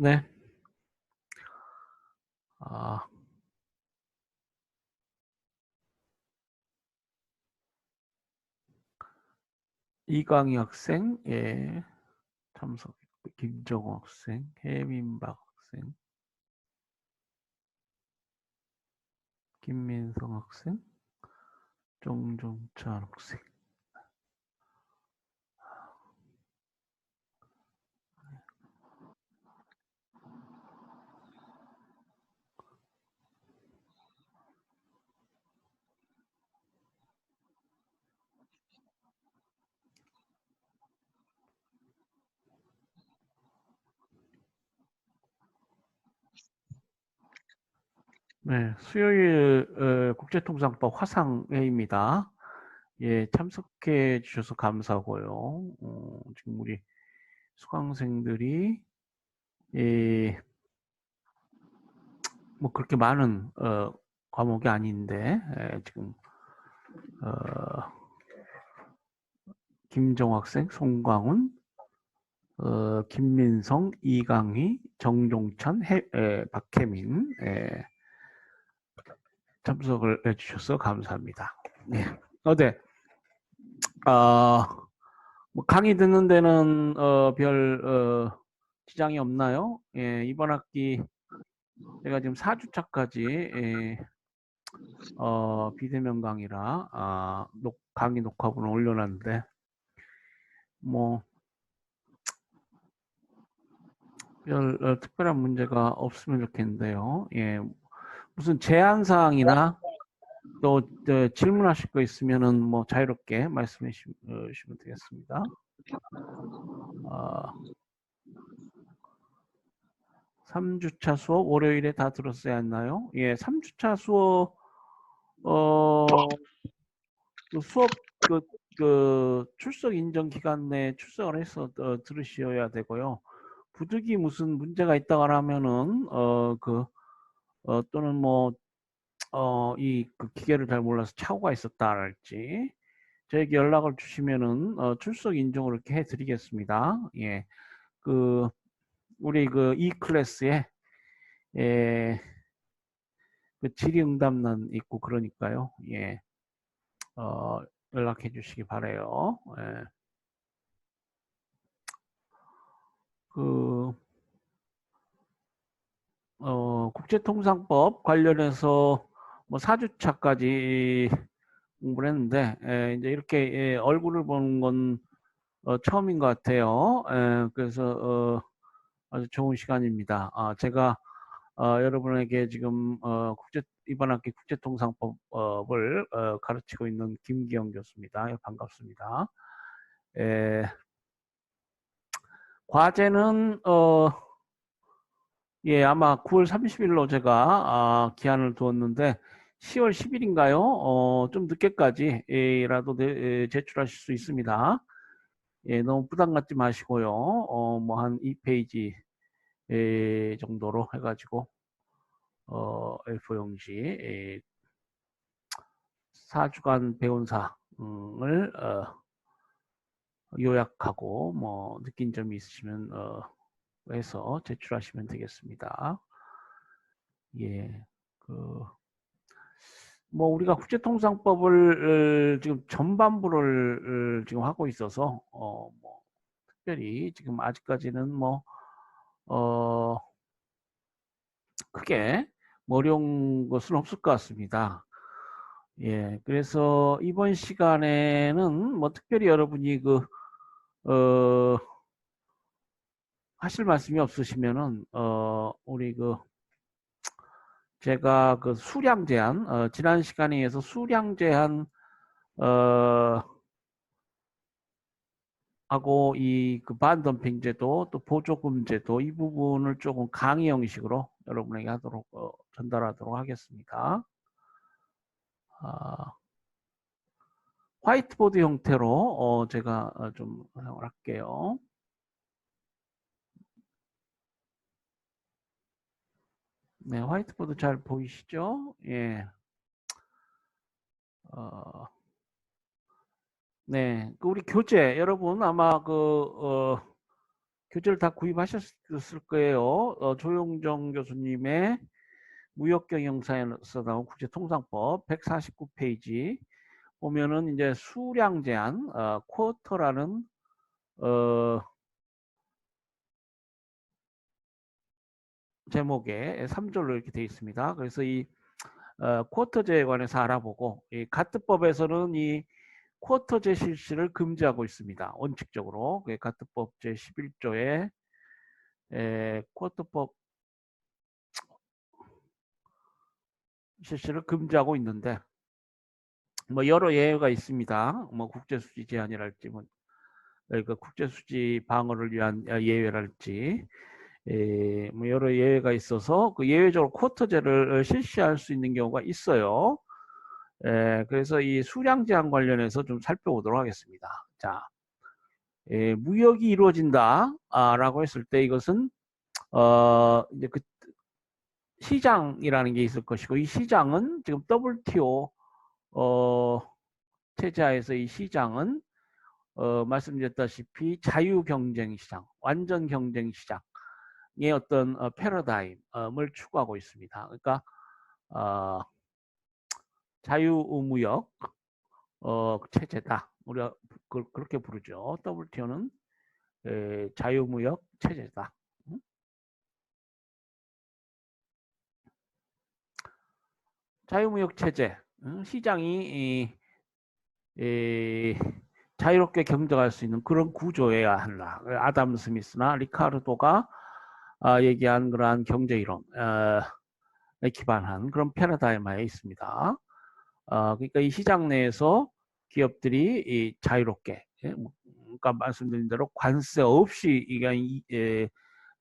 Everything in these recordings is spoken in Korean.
네. 아, 이강희 학생, 예, 참석. 김정호 학생, 해민박 학생, 김민성 학생, 정종찬 학생. 네, 수요일 국제통상법 화상회의입니다. 예, 참석해 주셔서 감사하고요. 지금 우리 수강생들이 예, 뭐 그렇게 많은 과목이 아닌데 지금 김정 학생, 송광훈, 김민성, 이강희, 정종찬, 박혜민 참석을 해주셔서 감사합니다. 네. 네. 뭐 강의 듣는 데는 별 지장이 없나요? 예, 이번 학기 제가 지금 4주차까지 비대면 강의라 강의 녹화본을 올려놨는데 뭐 별 특별한 문제가 없으면 좋겠는데요. 예, 무슨 제한 사항이나 또 질문하실 거 있으면은 뭐 자유롭게 말씀해 주시면 되겠습니다. 3주차 수업 월요일에 다 들었어야 했나요? 예, 3주차 수업 그 수업 그 출석 인정 기간 내에 출석을 해서 들으셔야 되고요. 부득이 무슨 문제가 있다거나 하면은 또는 뭐 그 기계를 잘 몰라서 착오가 있었다랄지 저에게 연락을 주시면은 출석 인정을 이렇게 해드리겠습니다. 예, 그 우리 그 E 클래스에 예, 그 질의응답란 있고 그러니까요. 예, 연락해 주시기 바래요. 예. 그 국제통상법 관련해서 뭐 4주차까지 공부를 했는데 이제 이렇게 얼굴을 보는 건 처음인 것 같아요. 그래서 아주 좋은 시간입니다. 제가 여러분에게 지금 이번 학기 국제통상법을 가르치고 있는 김기영 교수입니다. 반갑습니다. 과제는 예, 아마 9월 30일로 제가 기한을 두었는데 10월 10일인가요? 좀 늦게까지라도 제출하실 수 있습니다. 예, 너무 부담 갖지 마시고요. 뭐 한 2페이지 정도로 해가지고 A4 용지 4주간 배운 사항을 요약하고 뭐 느낀 점이 있으시면 해서 제출하시면 되겠습니다. 예, 뭐 우리가 국제통상법을 지금 전반부를 지금 하고 있어서 뭐 특별히 지금 아직까지는 뭐 크게 어려운 것은 없을 것 같습니다. 예, 그래서 이번 시간에는 뭐 특별히 여러분이 하실 말씀이 없으시면은 우리 제가 수량 제한 지난 시간에 의해서 수량 제한 어, 하고 이 반덤핑 제도 또 보조금 제도 이 부분을 조금 강의 형식으로 여러분에게 하도록 전달하도록 하겠습니다. 화이트보드 형태로 제가 좀 사용을 할게요. 네, 화이트보드 잘 보이시죠? 예. 네, 우리 교재 여러분 아마 교재를 다 구입하셨을 거예요. 조용정 교수님의 무역경영사에서 나온 국제통상법 149페이지 보면은 이제 수량 제한, 쿼터라는 제목에 3절로 이렇게 되어 있습니다. 그래서 이 쿼터제에 관해서 알아보고, 이 가트법에서는 이 쿼터제 실시를 금지하고 있습니다. 원칙적으로. 가트법 제11조에 쿼터법 실시를 금지하고 있는데, 뭐 여러 예외가 있습니다. 뭐 국제수지 제한이랄지, 뭐 그러니까 국제수지 방어를 위한 예외랄지, 뭐 여러 예외가 있어서 그 예외적으로 쿼터제를 실시할 수 있는 경우가 있어요. 그래서 이 수량 제한 관련해서 좀 살펴보도록 하겠습니다. 자, 무역이 이루어진다라고 했을 때 이것은 이제 그 시장이라는 게 있을 것이고, 이 시장은 지금 WTO 체제하에서 이 시장은 말씀드렸다시피 자유 경쟁 시장, 완전 경쟁 시장의 어떤 패러다임을 추구하고 있습니다. 그러니까 자유무역 체제다. 우리가 그렇게 부르죠. WTO는 자유무역 체제다. 자유무역 체제, 시장이 자유롭게 경쟁할 수 있는 그런 구조여야 한다. 아담 스미스나 리카르도가 얘기한 그러한 경제 이론에 기반한 그런 패러다임하에 있습니다. 그러니까 이 시장 내에서 기업들이 자유롭게, 그러니까 말씀드린 대로 관세 없이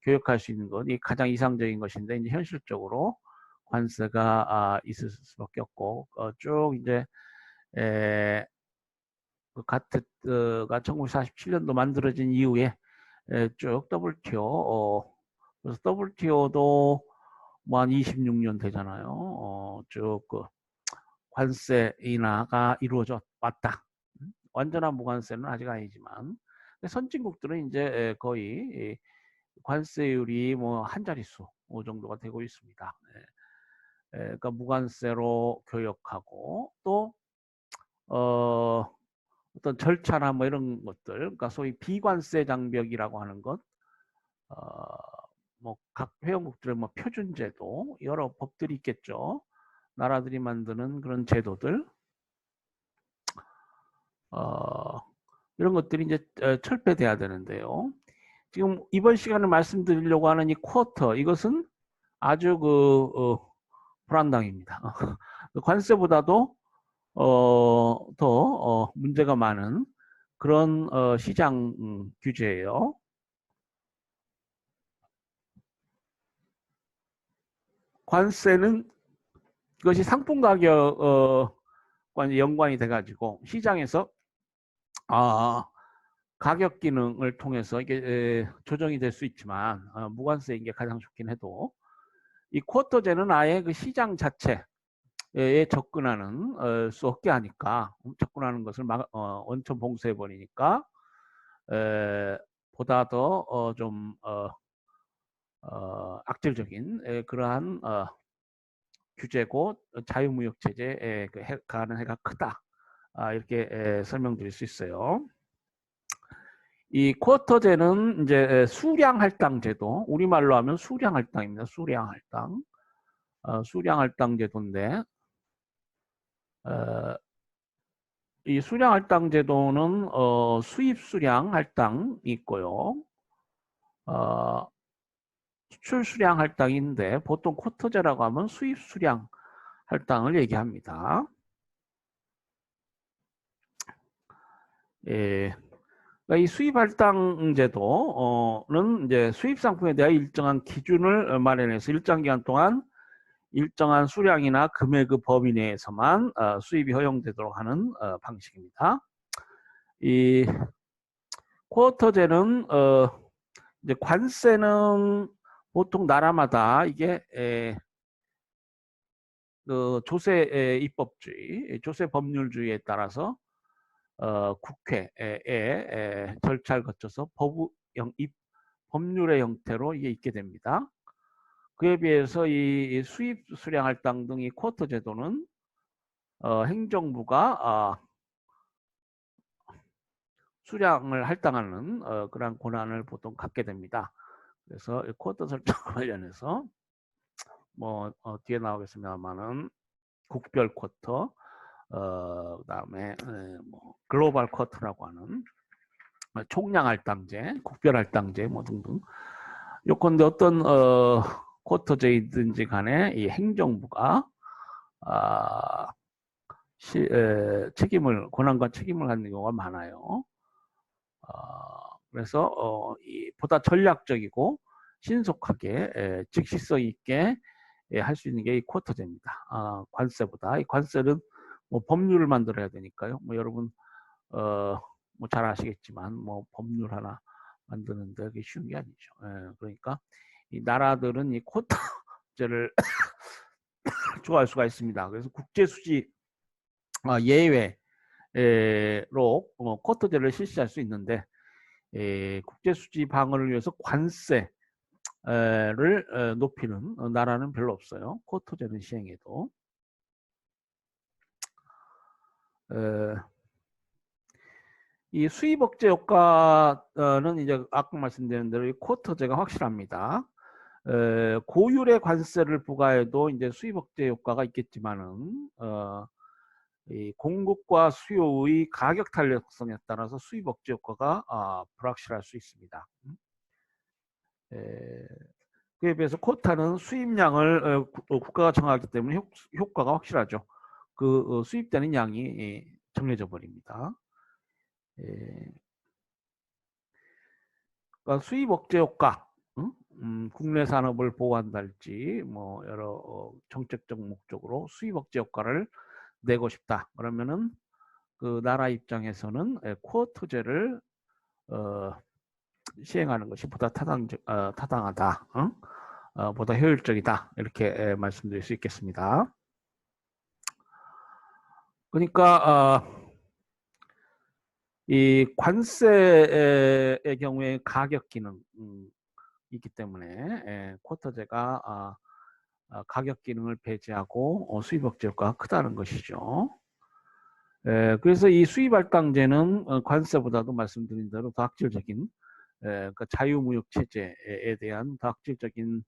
교역할 수 있는 것, 이 가장 이상적인 것인데, 이제 현실적으로 관세가 있을 수밖에 없고, 쭉 이제 그 가트가 1947년도 만들어진 이후에 쭉 WTO, 그래서 WTO도 뭐 한 26년 되잖아요. 쭉 그 관세 인하가 이루어져 왔다. 완전한 무관세는 아직 아니지만 선진국들은 이제 거의 관세율이 뭐 한 자릿수 정도가 되고 있습니다. 그러니까 무관세로 교역하고 또 어떤 절차나 뭐 이런 것들, 그러니까 소위 비관세 장벽이라고 하는 것, 뭐 각 회원국들의 뭐 표준제도 여러 법들이 있겠죠. 나라들이 만드는 그런 제도들, 이런 것들이 이제 철폐돼야 되는데요. 지금 이번 시간에 말씀드리려고 하는 이 쿼터, 이것은 아주 불안당입니다. 관세보다도 더 문제가 많은 그런 시장 규제예요. 관세는 그것이 상품 가격과 연관이 돼가지고 시장에서 가격 기능을 통해서 이게 조정이 될 수 있지만 무관세인 게 가장 좋긴 해도 이 쿼터제는 아예 그 시장 자체에 접근하는 수 없게 하니까 접근하는 것을 원천 봉쇄해 버리니까 보다 더 좀 악질적인 그러한 규제고 자유무역 체제에 가는 해가 크다. 이렇게 설명드릴 수 있어요. 이 쿼터제는 이제 수량 할당 제도, 우리말로 하면 수량 할당입니다. 수량 할당. 수량 할당 제도인데 이 수량 할당 제도는 수입 수량 할당이 있고요. 수출 수량 할당인데 보통 쿼터제라고 하면 수입 수량 할당을 얘기합니다. 예. 이 수입 할당 제도는 이제 수입 상품에 대한 일정한 기준을 마련해서 일정 기간 동안 일정한 수량이나 금액의 범위 내에서만 수입이 허용되도록 하는 방식입니다. 이 쿼터제는 이제 관세는 보통 나라마다 이게 그 조세 입법주의, 조세 법률주의에 따라서 국회의 절차를 거쳐서 법률의 형태로 이게 있게 됩니다. 그에 비해서 이 수입 수량 할당 등 이 쿼터 제도는 행정부가 수량을 할당하는 그런 권한을 보통 갖게 됩니다. 그래서 쿼터 설정 관련해서 뭐 뒤에 나오겠습니다만은 국별 쿼터, 그다음에 뭐 글로벌 쿼터라고 하는 총량 할당제, 국별 할당제 뭐 등등. 요건데 어떤 쿼터제이든지 간에 이 행정부가 권한과 책임을 갖는 경우가 많아요. 그래서 보다 전략적이고 신속하게 즉시성 있게 할 수 있는 게 이 쿼터제입니다. 관세보다. 이 관세는 뭐 법률을 만들어야 되니까요. 뭐 여러분 뭐 잘 아시겠지만 뭐 법률 하나 만드는데 그게 쉬운 게 아니죠. 그러니까 이 나라들은 이 쿼터제를 좋아할 수가 있습니다. 그래서 국제수지 예외로 쿼터제를 실시할 수 있는데 국제수지 방어를 위해서 관세를 높이는 나라는 별로 없어요. 쿼터제는 시행해도. 이 수입 억제 효과는 이제 아까 말씀드린 대로 이 쿼터제가 확실합니다. 고율의 관세를 부과해도 이제 수입 억제 효과가 있겠지만은 이 공급과 수요의 가격 탄력성에 따라서 수입 억제 효과가 불확실할 수 있습니다. 그에 비해서 쿼타는 수입량을 국가가 정하기 때문에 효과가 확실하죠. 그 수입되는 양이 정해져 버립니다. 그러니까 수입 억제 효과, 국내 산업을 보호한달지 뭐 여러 정책적 목적으로 수입 억제 효과를 내고 싶다. 그러면은 그 나라 입장에서는 쿼터제를 시행하는 것이 보다 타당하다, 보다 효율적이다 이렇게 말씀드릴 수 있겠습니다. 그러니까 이 관세의 경우에 가격 기능 있기 때문에 쿼터제가 가격 기능을 배제하고 수입 억제 효과가 크다는 것이죠. 그래서 이 수입 할당제는 관세보다도 말씀드린 대로 더 악질적인 그러니까 자유무역 체제에 대한 더 악질적인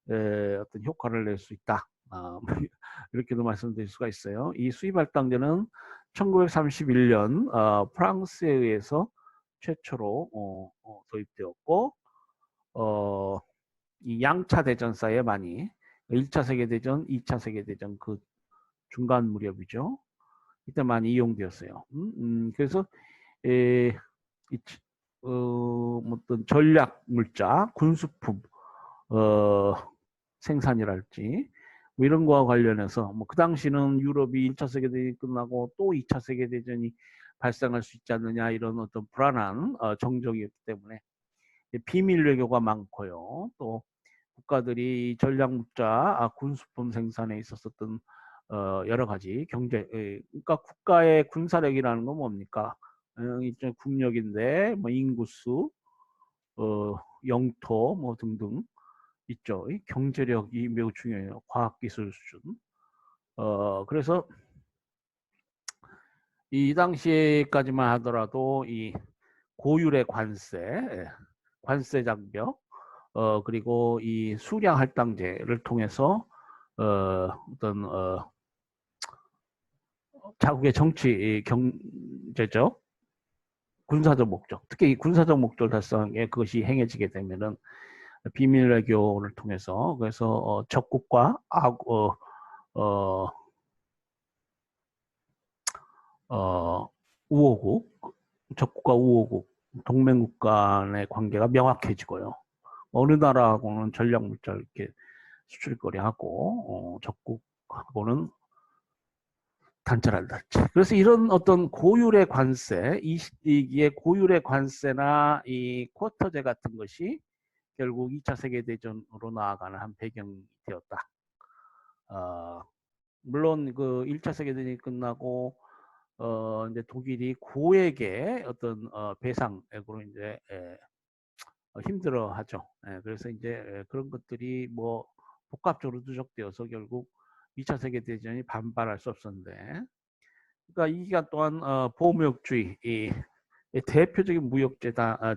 어떤 효과를 낼 수 있다. 이렇게도 말씀드릴 수가 있어요. 이 수입 할당제는 1931년 프랑스에 의해서 최초로 도입되었고 이 양차 대전사에 많이 1차 세계대전, 2차 세계대전 그 중간 무렵이죠. 이때 많이 이용되었어요. 그래서 어떤 전략 물자, 군수품 생산이랄지 뭐 이런 거와 관련해서 뭐 그 당시는 유럽이 1차 세계대전이 끝나고 또 2차 세계대전이 발생할 수 있지 않느냐 이런 어떤 불안한 정적이었기 때문에 비밀 외교가 많고요. 또 국가들이 전략 묻자 군수품 생산에 있었던 여러 가지 경제, 그러니까 국가의 군사력이라는 건 뭡니까? 일종의 국력인데 뭐 인구수, 영토 뭐 등등 있죠. 이 경제력이 매우 중요해요. 과학기술 수준. 그래서 이 당시까지만 하더라도 이 고율의 관세 장벽, 그리고 이 수량 할당제를 통해서 어떤 자국의 정치 경제적 군사적 목적, 특히 이 군사적 목적을 달성에 그것이 행해지게 되면은 비밀 외교를 통해서 그래서 적국과 우호국, 적국과 우호국, 동맹국 간의 관계가 명확해지고요. 어느 나라하고는 전략 물자를 이렇게 수출거래하고 적국하고는 단절한달지. 그래서 이런 어떤 고율의 관세, 이 시기에 고율의 관세나 이 쿼터제 같은 것이 결국 2차 세계대전으로 나아가는 한 배경이 되었다. 물론 그 1차 세계대전이 끝나고 이제 독일이 고액의 어떤 배상액으로 이제 힘들어하죠. 예, 그래서 이제 그런 것들이 뭐 복합적으로 누적되어서 결국 2차 세계대전이 반발할 수 없었는데, 그러니까 이 기간 동안 보호무역주의, 이 대표적인 무역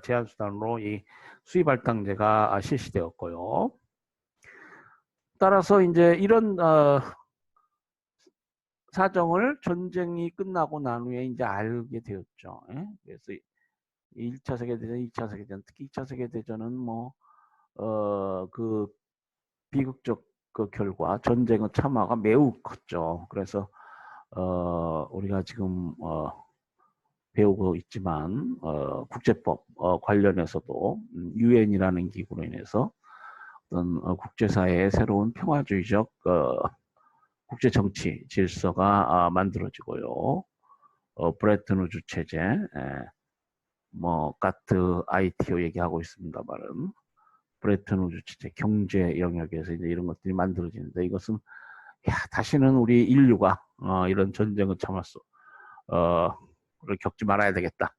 제한 수단으로 이 수입 할당제가 실시되었고요. 따라서 이제 이런 사정을 전쟁이 끝나고 난 후에 이제 알게 되었죠. 예? 그래서 1차 세계대전, 2차 세계대전, 특히 2차 세계대전은 뭐 그 비극적 그 결과, 전쟁의 참화가 매우 컸죠. 그래서 우리가 지금 배우고 있지만 국제법 관련해서도 유엔이라는 기구로 인해서 어떤 국제사회의 새로운 평화주의적 국제 정치 질서가 만들어지고요. 브레튼 우즈 체제, 뭐 가트 ITO 얘기하고 있습니다만은 브레튼 우즈 체제 경제 영역에서 이제 이런 것들이 만들어지는데, 이것은 다시는 우리 인류가 이런 전쟁을 참았어 를 겪지 말아야 되겠다.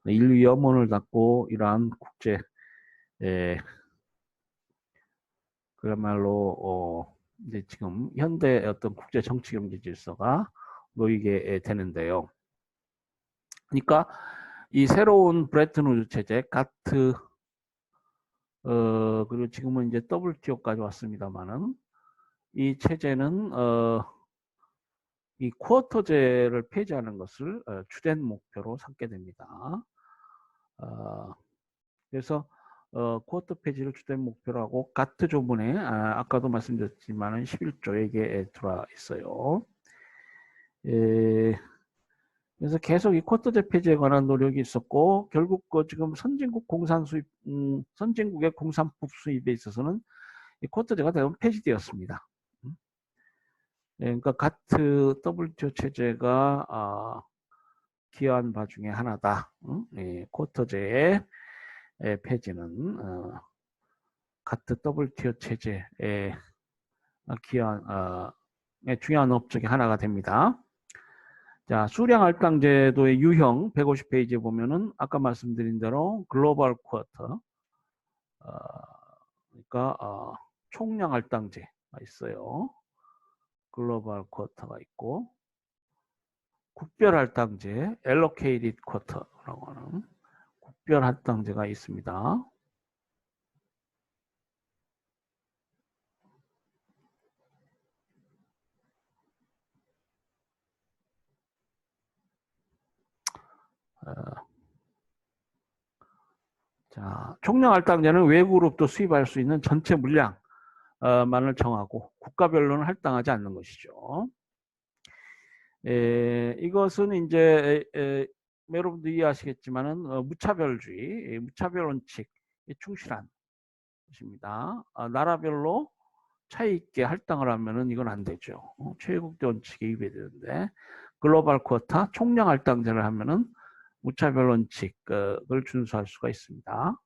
인류 염원을 닫고 이러한 국제 그야말로 이제 지금 현대 어떤 국제 정치 경제 질서가 놓이게 되는데요. 그러니까 이 새로운 브레튼 우즈 체제, 가트, 그리고 지금은 이제 WTO까지 왔습니다만은, 이 체제는 이 쿼터제를 폐지하는 것을 주된 목표로 삼게 됩니다. 그래서 쿼터 폐지를 주된 목표로 하고, 가트 조문에 아까도 말씀드렸지만은 11조에게 들어와 있어요. 그래서 계속 이 쿼터제 폐지에 관한 노력이 있었고, 결국 지금 선진국 공산 수입, 선진국의 공산품 수입에 있어서는 이 쿼터제가 대부분 폐지되었습니다. 그러니까 가트 WTO 체제가 기여한 바 중에 하나다. 쿼터제의 폐지는 가트 WTO 체제에 기여한 중요한 업적이 하나가 됩니다. 자, 수량 할당제도의 유형 150페이지에 보면은 아까 말씀드린 대로 글로벌 쿼터, 그러니까 총량 할당제가 있어요. 글로벌 쿼터가 있고, 국별 할당제, allocated quarter라고 하는 국별 할당제가 있습니다. 자, 총량 할당제는 외국으로부터 수입할 수 있는 전체 물량만을 정하고 국가별로는 할당하지 않는 것이죠. 이것은 이제 여러분도 이해하시겠지만은 무차별주의, 무차별 원칙에 충실한 것입니다. 나라별로 차이 있게 할당을 하면은 이건 안 되죠. 최국대 원칙에 위배되는데, 글로벌 쿼터 총량 할당제를 하면은 무차별 원칙을 준수할 수가 있습니다.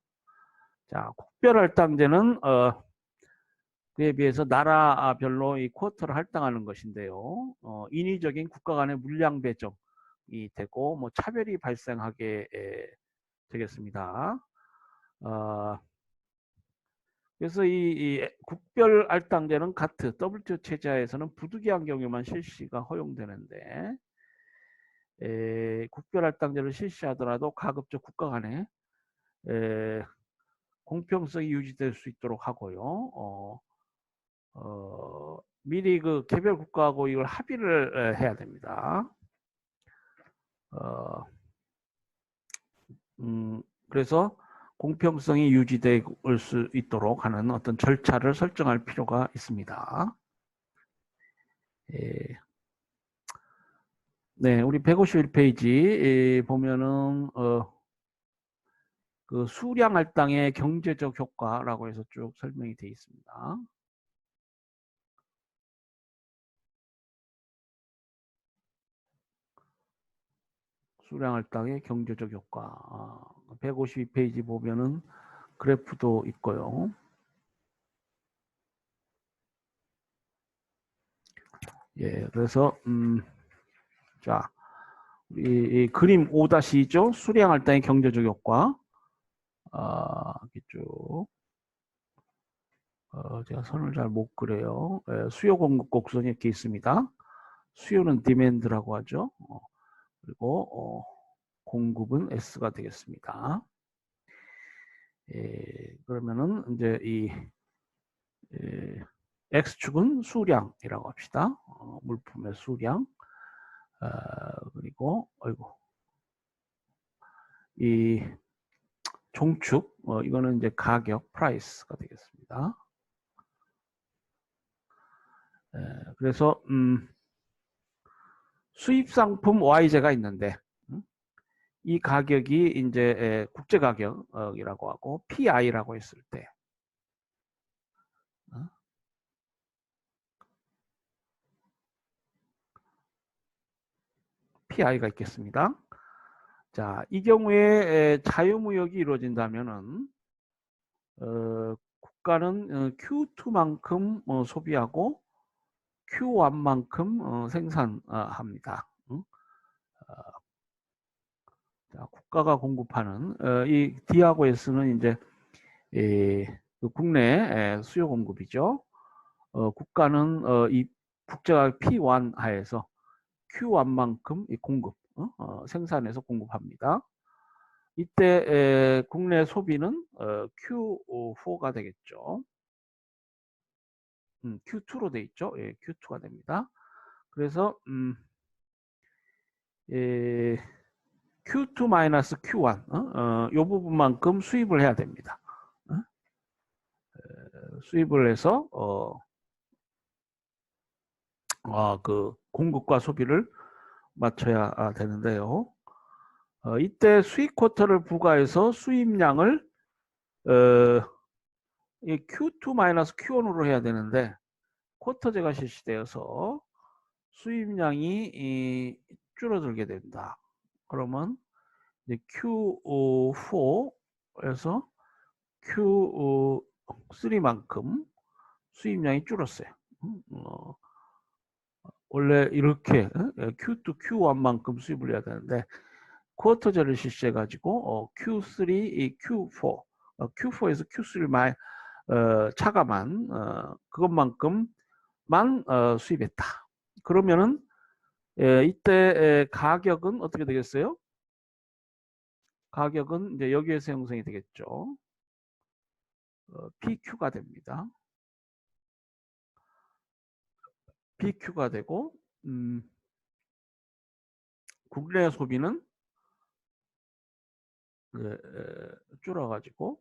자, 국별 할당제는 그에 비해서 나라별로 이 쿼터를 할당하는 것인데요. 인위적인 국가 간의 물량 배정이 되고 뭐 차별이 발생하게 되겠습니다. 그래서 이 국별 할당제는 가트 WTO 체제에서는 부득이한 경우에만 실시가 허용되는데, 국별 할당제를 실시하더라도 가급적 국가 간에 공평성이 유지될 수 있도록 하고요. 미리 그 개별 국가하고 이걸 합의를 해야 됩니다. 그래서 공평성이 유지될 수 있도록 하는 어떤 절차를 설정할 필요가 있습니다. 네, 우리 151페이지 보면은 그 수량 할당의 경제적 효과라고 해서 쭉 설명이 되어 있습니다. 수량 할당의 경제적 효과. 152페이지 보면은 그래프도 있고요. 예, 그래서 자, 이 그림 5-2죠. 수량 할당의 경제적 효과. 쭉 제가 선을 잘 못 그려요. 수요 공급 곡선이 이렇게 있습니다. 수요는 디맨드라고 하죠. 그리고 공급은 S가 되겠습니다. 그러면은 이제 이 X축은 수량이라고 합시다. 물품의 수량. 그리고 아이고 이 종축 이거는 이제 가격 프라이스가 되겠습니다. 그래서 수입 상품 Y제가 있는데 이 가격이 이제 국제 가격이라고 하고 PI라고 했을 때 PI가 있겠습니다. 자, 이 경우에 자유무역이 이루어진다면은 국가는 Q2만큼 소비하고 Q1만큼 생산합니다. 자, 국가가 공급하는 이 D하고 S는 이제 그 국내 수요 공급이죠. 국가는 이 국제가격 P1 하에서 Q1만큼 공급 생산해서 공급합니다. 이때 국내 소비는 Q4가 되겠죠. Q2로 돼 있죠. 예, Q2가 됩니다. 그래서 Q2-Q1 이 부분만큼 수입을 해야 됩니다. 수입을 해서 그 공급과 소비를 맞춰야 되는데요. 이때 수입 쿼터를 부과해서 수입량을 Q2-Q1으로 해야 되는데 쿼터제가 실시되어서 수입량이 줄어들게 된다. 그러면 이제 Q4에서 Q3만큼 수입량이 줄었어요. 원래 이렇게 Q2, Q1만큼 수입을 해야 되는데 쿼터제를 실시해가지고 Q3, Q4, Q4에서 Q3만 차감한 그것만큼만 수입했다. 그러면은 이때 가격은 어떻게 되겠어요? 가격은 이제 여기에서 형성이 되겠죠. PQ가 됩니다. PQ가 되고 국내 소비는 줄어가지고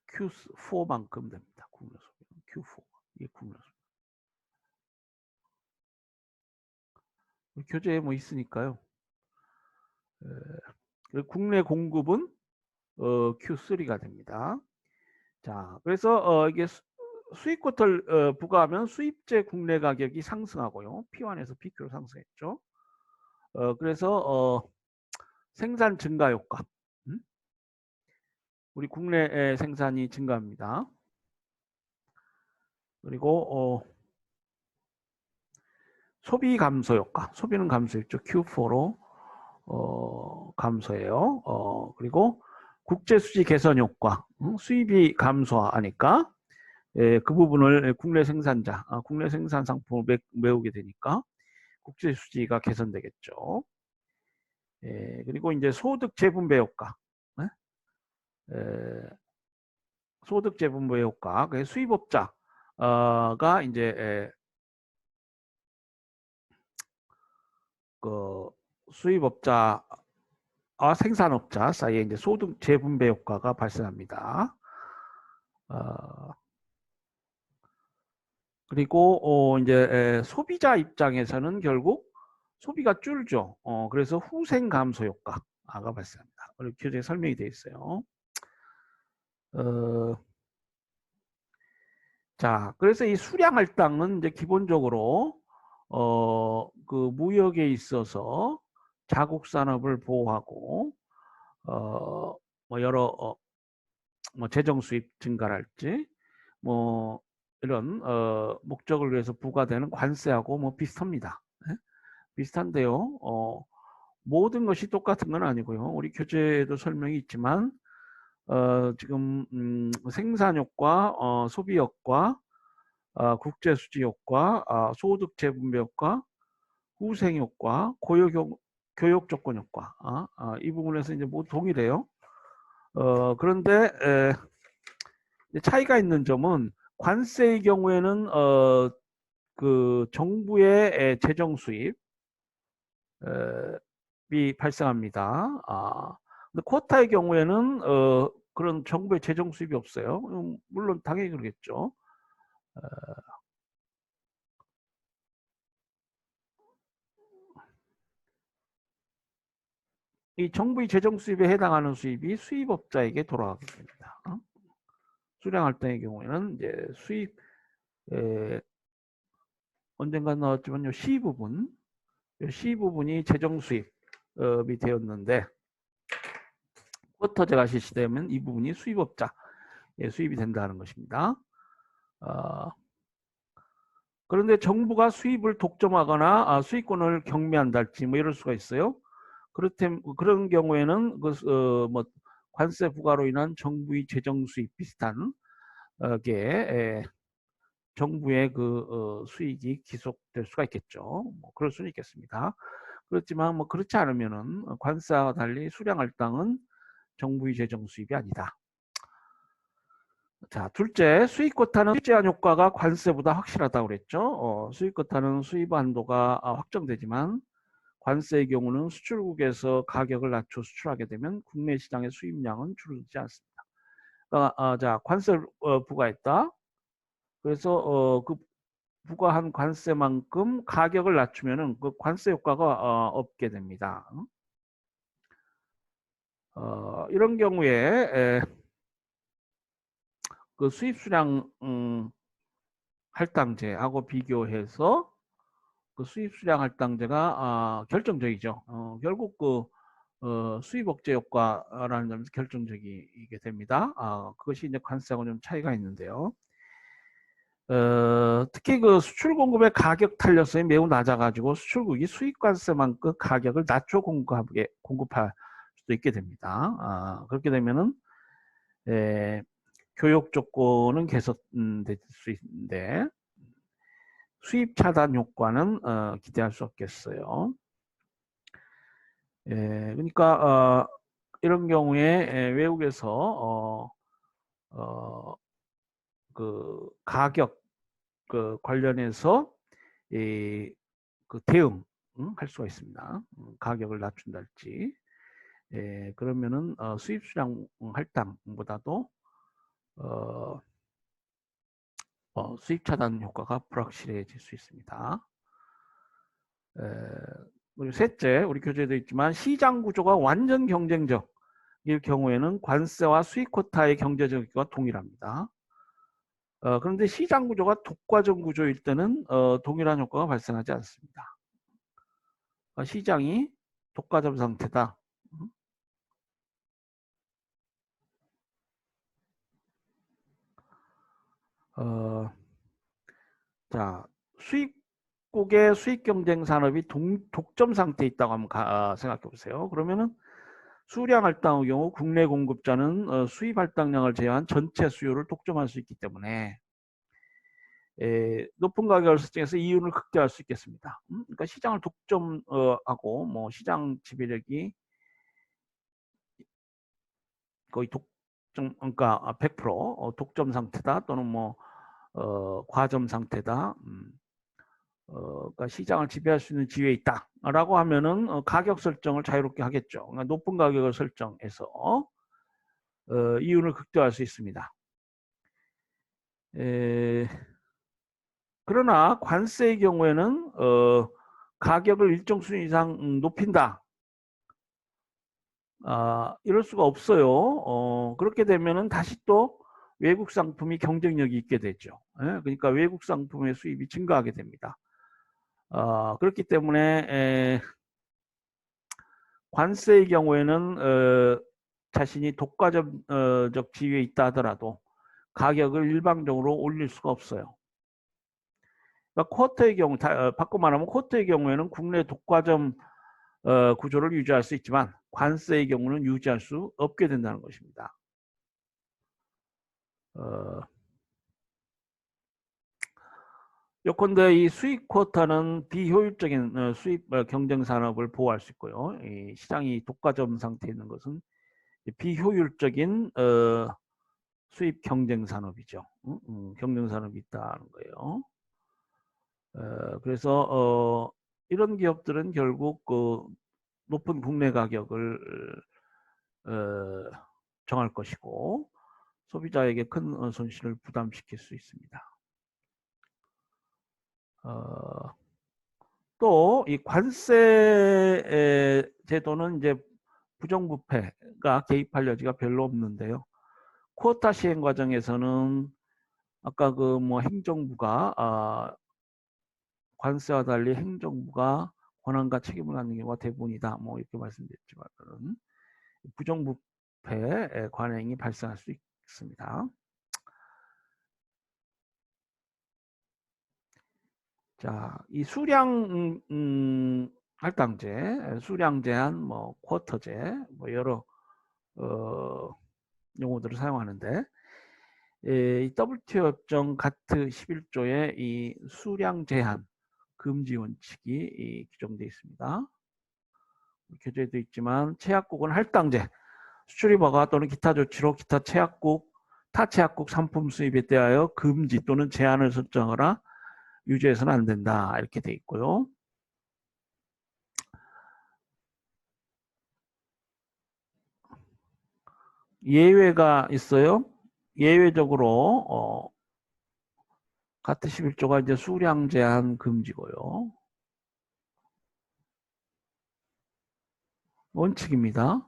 Q4만큼 됩니다. 국내 소비는 Q4. 이게 국내 소비. 교재에 뭐 있으니까요. 국내 공급은 Q3가 됩니다. 자, 그래서 이게 수입 쿼터를 부과하면 수입제 국내 가격이 상승하고요. P1에서 PQ로 상승했죠. 그래서 생산 증가 효과. 우리 국내 생산이 증가합니다. 그리고 소비 감소 효과. 소비는 감소했죠. Q4로 감소해요. 그리고 국제 수지 개선 효과. 수입이 감소하니까 그 부분을 국내 생산자, 국내 생산 상품을 메우게 되니까 국제 수지가 개선되겠죠. 그리고 이제 소득 재분배 효과. 소득 재분배 효과. 수입업자가 이제 그 수입업자와 생산업자 사이에 이제 소득 재분배 효과가 발생합니다. 그리고 이제 소비자 입장에서는 결국 소비가 줄죠. 그래서 후생 감소 효과가 발생합니다. 이렇게 교재에 설명이 되어 있어요. 자, 그래서 이 수량 할당은 이제 기본적으로 그 무역에 있어서 자국 산업을 보호하고 뭐 여러 뭐 재정 수입 증가랄지 뭐 이런 목적을 위해서 부과되는 관세하고 뭐 비슷합니다. 네? 비슷한데요. 모든 것이 똑같은 건 아니고요. 우리 교재에도 설명이 있지만 지금 생산효과, 소비효과, 국제수지효과, 소득 재분배효과, 후생효과, 교육 조건효과, 이 부분에서 이제 모두 동일해요. 그런데 차이가 있는 점은 관세의 경우에는 그 정부의 재정 수입이 발생합니다. 근데 쿼타의 경우에는 그런 정부의 재정 수입이 없어요. 물론 당연히 그러겠죠. 이 정부의 재정 수입에 해당하는 수입이 수입업자에게 돌아가게 됩니다. 수량할당의 경우에는 이제 수입 언젠가 나왔지만 요 C 부분, C 부분이 재정 수입이 되었는데 쿼터제가 실시되면 이 부분이 수입업자 수입이 된다는 것입니다. 그런데 정부가 수입을 독점하거나 수익권을 경매한달지 뭐 이럴 수가 있어요. 그런 경우에는 뭐 관세 부과로 인한 정부의 재정 수입 비슷한 게 정부의 그 수익이 기속될 수가 있겠죠. 뭐 그럴 수는 있겠습니다. 그렇지만 뭐 그렇지 않으면은 관세와 달리 수량할당은 정부의 재정 수입이 아니다. 자, 둘째, 수입 쿼타는 수입 제한 효과가 관세보다 확실하다고 그랬죠. 수입 쿼타는 수입 한도가 확정되지만 관세의 경우는 수출국에서 가격을 낮춰 수출하게 되면 국내 시장의 수입량은 줄어들지 않습니다. 자, 관세를 부과했다. 그래서 그 부과한 관세만큼 가격을 낮추면은 그 관세 효과가 없게 됩니다. 이런 경우에 그 수입 수량 할당제하고 비교해서 그 수입 수량 할당제가 결정적이죠. 결국 그 수입 억제 효과라는 점에서 결정적이게 됩니다. 그것이 이제 관세하고 좀 차이가 있는데요. 특히 그 수출 공급의 가격 탄력성이 매우 낮아가지고 수출국이 수입 관세만큼 가격을 낮춰 공급할 수도 있게 됩니다. 그렇게 되면은 교역 조건은 개선될 수 있는데 수입 차단 효과는 기대할 수 없겠어요. 그러니까 이런 경우에 외국에서 그 가격 그 관련해서 그 대응 할 수가 있습니다. 가격을 낮춘달지. 그러면은 수입 수량 할당보다도 수입 차단 효과가 불확실해질 수 있습니다. 그리고 셋째, 우리 교재에도 있지만 시장 구조가 완전 경쟁적일 경우에는 관세와 수입 쿼타의 경제적 효과가 동일합니다. 그런데 시장 구조가 독과점 구조일 때는 동일한 효과가 발생하지 않습니다. 시장이 독과점 상태다. 자, 수입국의 수익 경쟁 산업이 독점 상태에 있다고 한번 생각해 보세요. 그러면은 수량 할당의 경우 국내 공급자는 수입 할당량을 제외한 전체 수요를 독점할 수 있기 때문에 높은 가격을 설정해서 이윤을 극대화할 수 있겠습니다. 그러니까 시장을 독점하고 뭐 시장 지배력이 거의 독점, 그러니까 100% 독점 상태다 또는 뭐 과점 상태다. 그러니까 시장을 지배할 수 있는 지위에 있다라고 하면은 가격 설정을 자유롭게 하겠죠. 그러니까 높은 가격을 설정해서 이윤을 극대화할 수 있습니다. 그러나 관세의 경우에는 가격을 일정 수준 이상 높인다. 이럴 수가 없어요. 그렇게 되면은 다시 또 외국 상품이 경쟁력이 있게 되죠. 그러니까 외국 상품의 수입이 증가하게 됩니다. 그렇기 때문에 관세의 경우에는 자신이 독과점적 지위에 있다 하더라도 가격을 일방적으로 올릴 수가 없어요. 그러니까 쿼터의 경우, 바꿔 말하면 쿼터의 경우에는 국내 독과점 구조를 유지할 수 있지만 관세의 경우는 유지할 수 없게 된다는 것입니다. 요컨대 이 수입 쿼터는 비효율적인 수입 경쟁 산업을 보호할 수 있고요. 이 시장이 독과점 상태에 있는 것은 비효율적인 수입 경쟁 산업이죠. 경쟁 산업이 있다는 거예요. 그래서 이런 기업들은 결국 그 높은 국내 가격을 정할 것이고 소비자에게 큰 손실을 부담시킬 수 있습니다. 또 이 관세 제도는 이제 부정부패가 개입할 여지가 별로 없는데요. 쿼ota 시행 과정에서는 아까 그 뭐 행정부가 관세와 달리 행정부가 권한과 책임을 갖는 경우가 대부분이다. 뭐 이렇게 말씀드렸지만은 부정부패 관행이 발생할 수 있습니다. 자, 이 수량 할당제, 수량 제한, 뭐 쿼터제, 뭐 여러 용어들을 사용하는데 이 WTO 협정 가트 11조의 이 수량 제한 금지 원칙이 규정되어 있습니다. 규정되어 있지만 제약국은 할당제, 수출입 허가 또는 기타 조치로 기타 제약국, 타 제약국 상품 수입에 대하여 금지 또는 제한을 설정하거나 유지해서는 안 된다. 이렇게 돼 있고요. 예외가 있어요. 예외적으로 가트 11조가 이제 수량 제한 금지고요. 원칙입니다.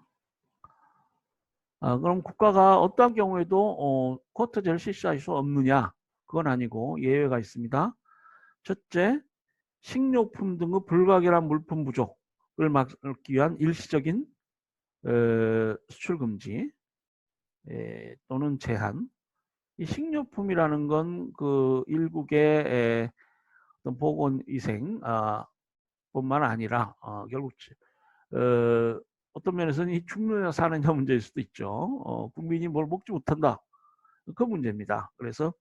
그럼 국가가 어떠한 경우에도 쿼터제를 실시할 수 없느냐? 그건 아니고 예외가 있습니다. 첫째, 식료품 등의 불가결한 물품 부족을 막기 위한 일시적인 수출 금지 또는 제한. 이 식료품이라는 건 그 일국의 어떤 보건위생 뿐만 아니라 결국 어떤 면에서는 이 죽느냐 사느냐 문제일 수도 있죠. 국민이 뭘 먹지 못한다. 그 문제입니다. 그래서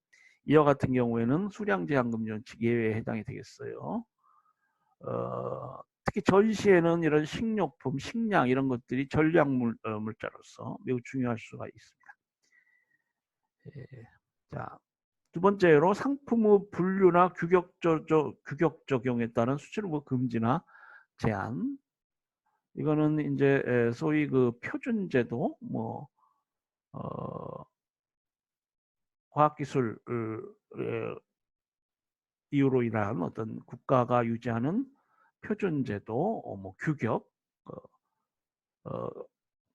이와 같은 경우에는 수량 제한 금지 원칙 예외에 해당이 되겠어요. 특히 전시에는 이런 식료품, 식량 이런 것들이 전략 물자로서 매우 중요할 수가 있습니다. 자, 두 번째로 상품의 분류나 규격 적용에 따른 수출입 금지나 제한. 이거는 이제 소위 그 표준제도, 뭐 과학기술 이유로 인한 어떤 국가가 유지하는 표준제도, 뭐 규격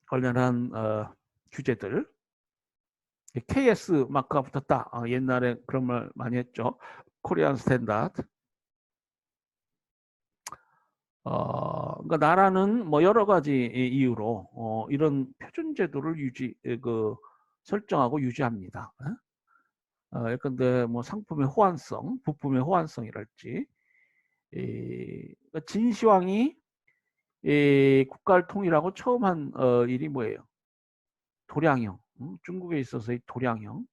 관련한 규제들. KS 마크가 붙었다. 옛날에 그런 말 많이 했죠. 코리안 스탠다드. 그러니까 나라는 뭐 여러 가지 이유로 이런 표준 제도를 설정하고 유지합니다. 예컨대 뭐 상품의 호환성, 부품의 호환성이랄지, 그러니까 진시황이 국가를 통일하고 처음 한 일이 뭐예요? 도량형. 중국에 있어서의 도량형.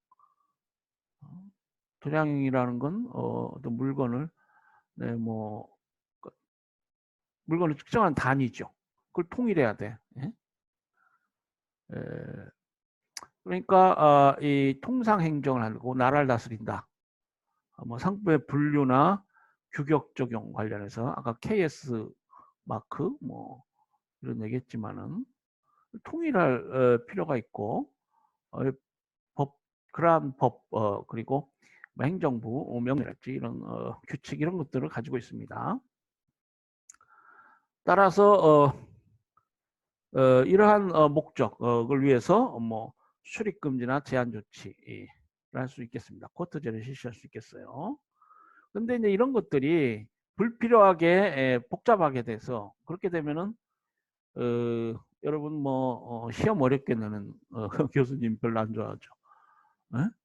도량형이라는 건 어떤 물건을 뭐 물건을 특정한 단위죠. 그걸 통일해야 돼. 그러니까 이 통상 행정을 하고 나라를 다스린다. 뭐 상품의 분류나 규격 적용 관련해서 아까 KS 마크 뭐 이런 얘기했지만은 통일할 필요가 있고 그러한 법 그리고 뭐 행정부 명령이랄지 이런 규칙 이런 것들을 가지고 있습니다. 따라서 이러한 목적을 위해서 뭐 수출입 금지나 제한 조치를 할 수 있겠습니다. 쿼터제를 실시할 수 있겠어요. 근데 이제 이런 것들이 불필요하게 복잡하게 돼서 그렇게 되면은 여러분 뭐 시험 어렵게 내는 교수님 별로 안 좋아하죠.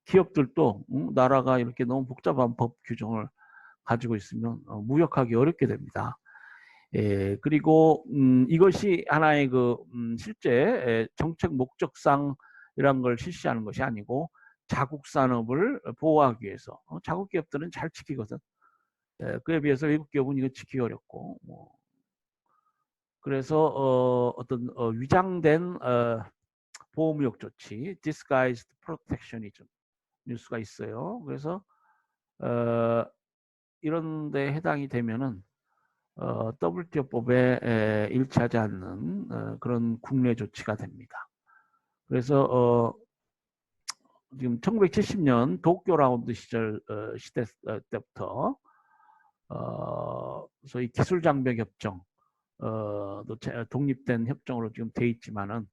기업들도 나라가 이렇게 너무 복잡한 법 규정을 가지고 있으면 무역하기 어렵게 됩니다. 그리고 이것이 하나의 그 실제 정책 목적상 이런 걸 실시하는 것이 아니고 자국 산업을 보호하기 위해서 자국 기업들은 잘 지키거든. 그에 비해서 외국 기업은 이거 지키기 어렵고 그래서 어떤 위장된 보호무역 조치, disguised protectionism 뉴스가 있어요. 그래서 이런 데 해당이 되면은 WTO법에 일치하지 않는 그런 국내 조치가 됩니다. 그래서 지금 1970년 도쿄 라운드 시절 시대 때부터 소위 기술장벽 협정 독립된 협정으로 지금 돼 있지만은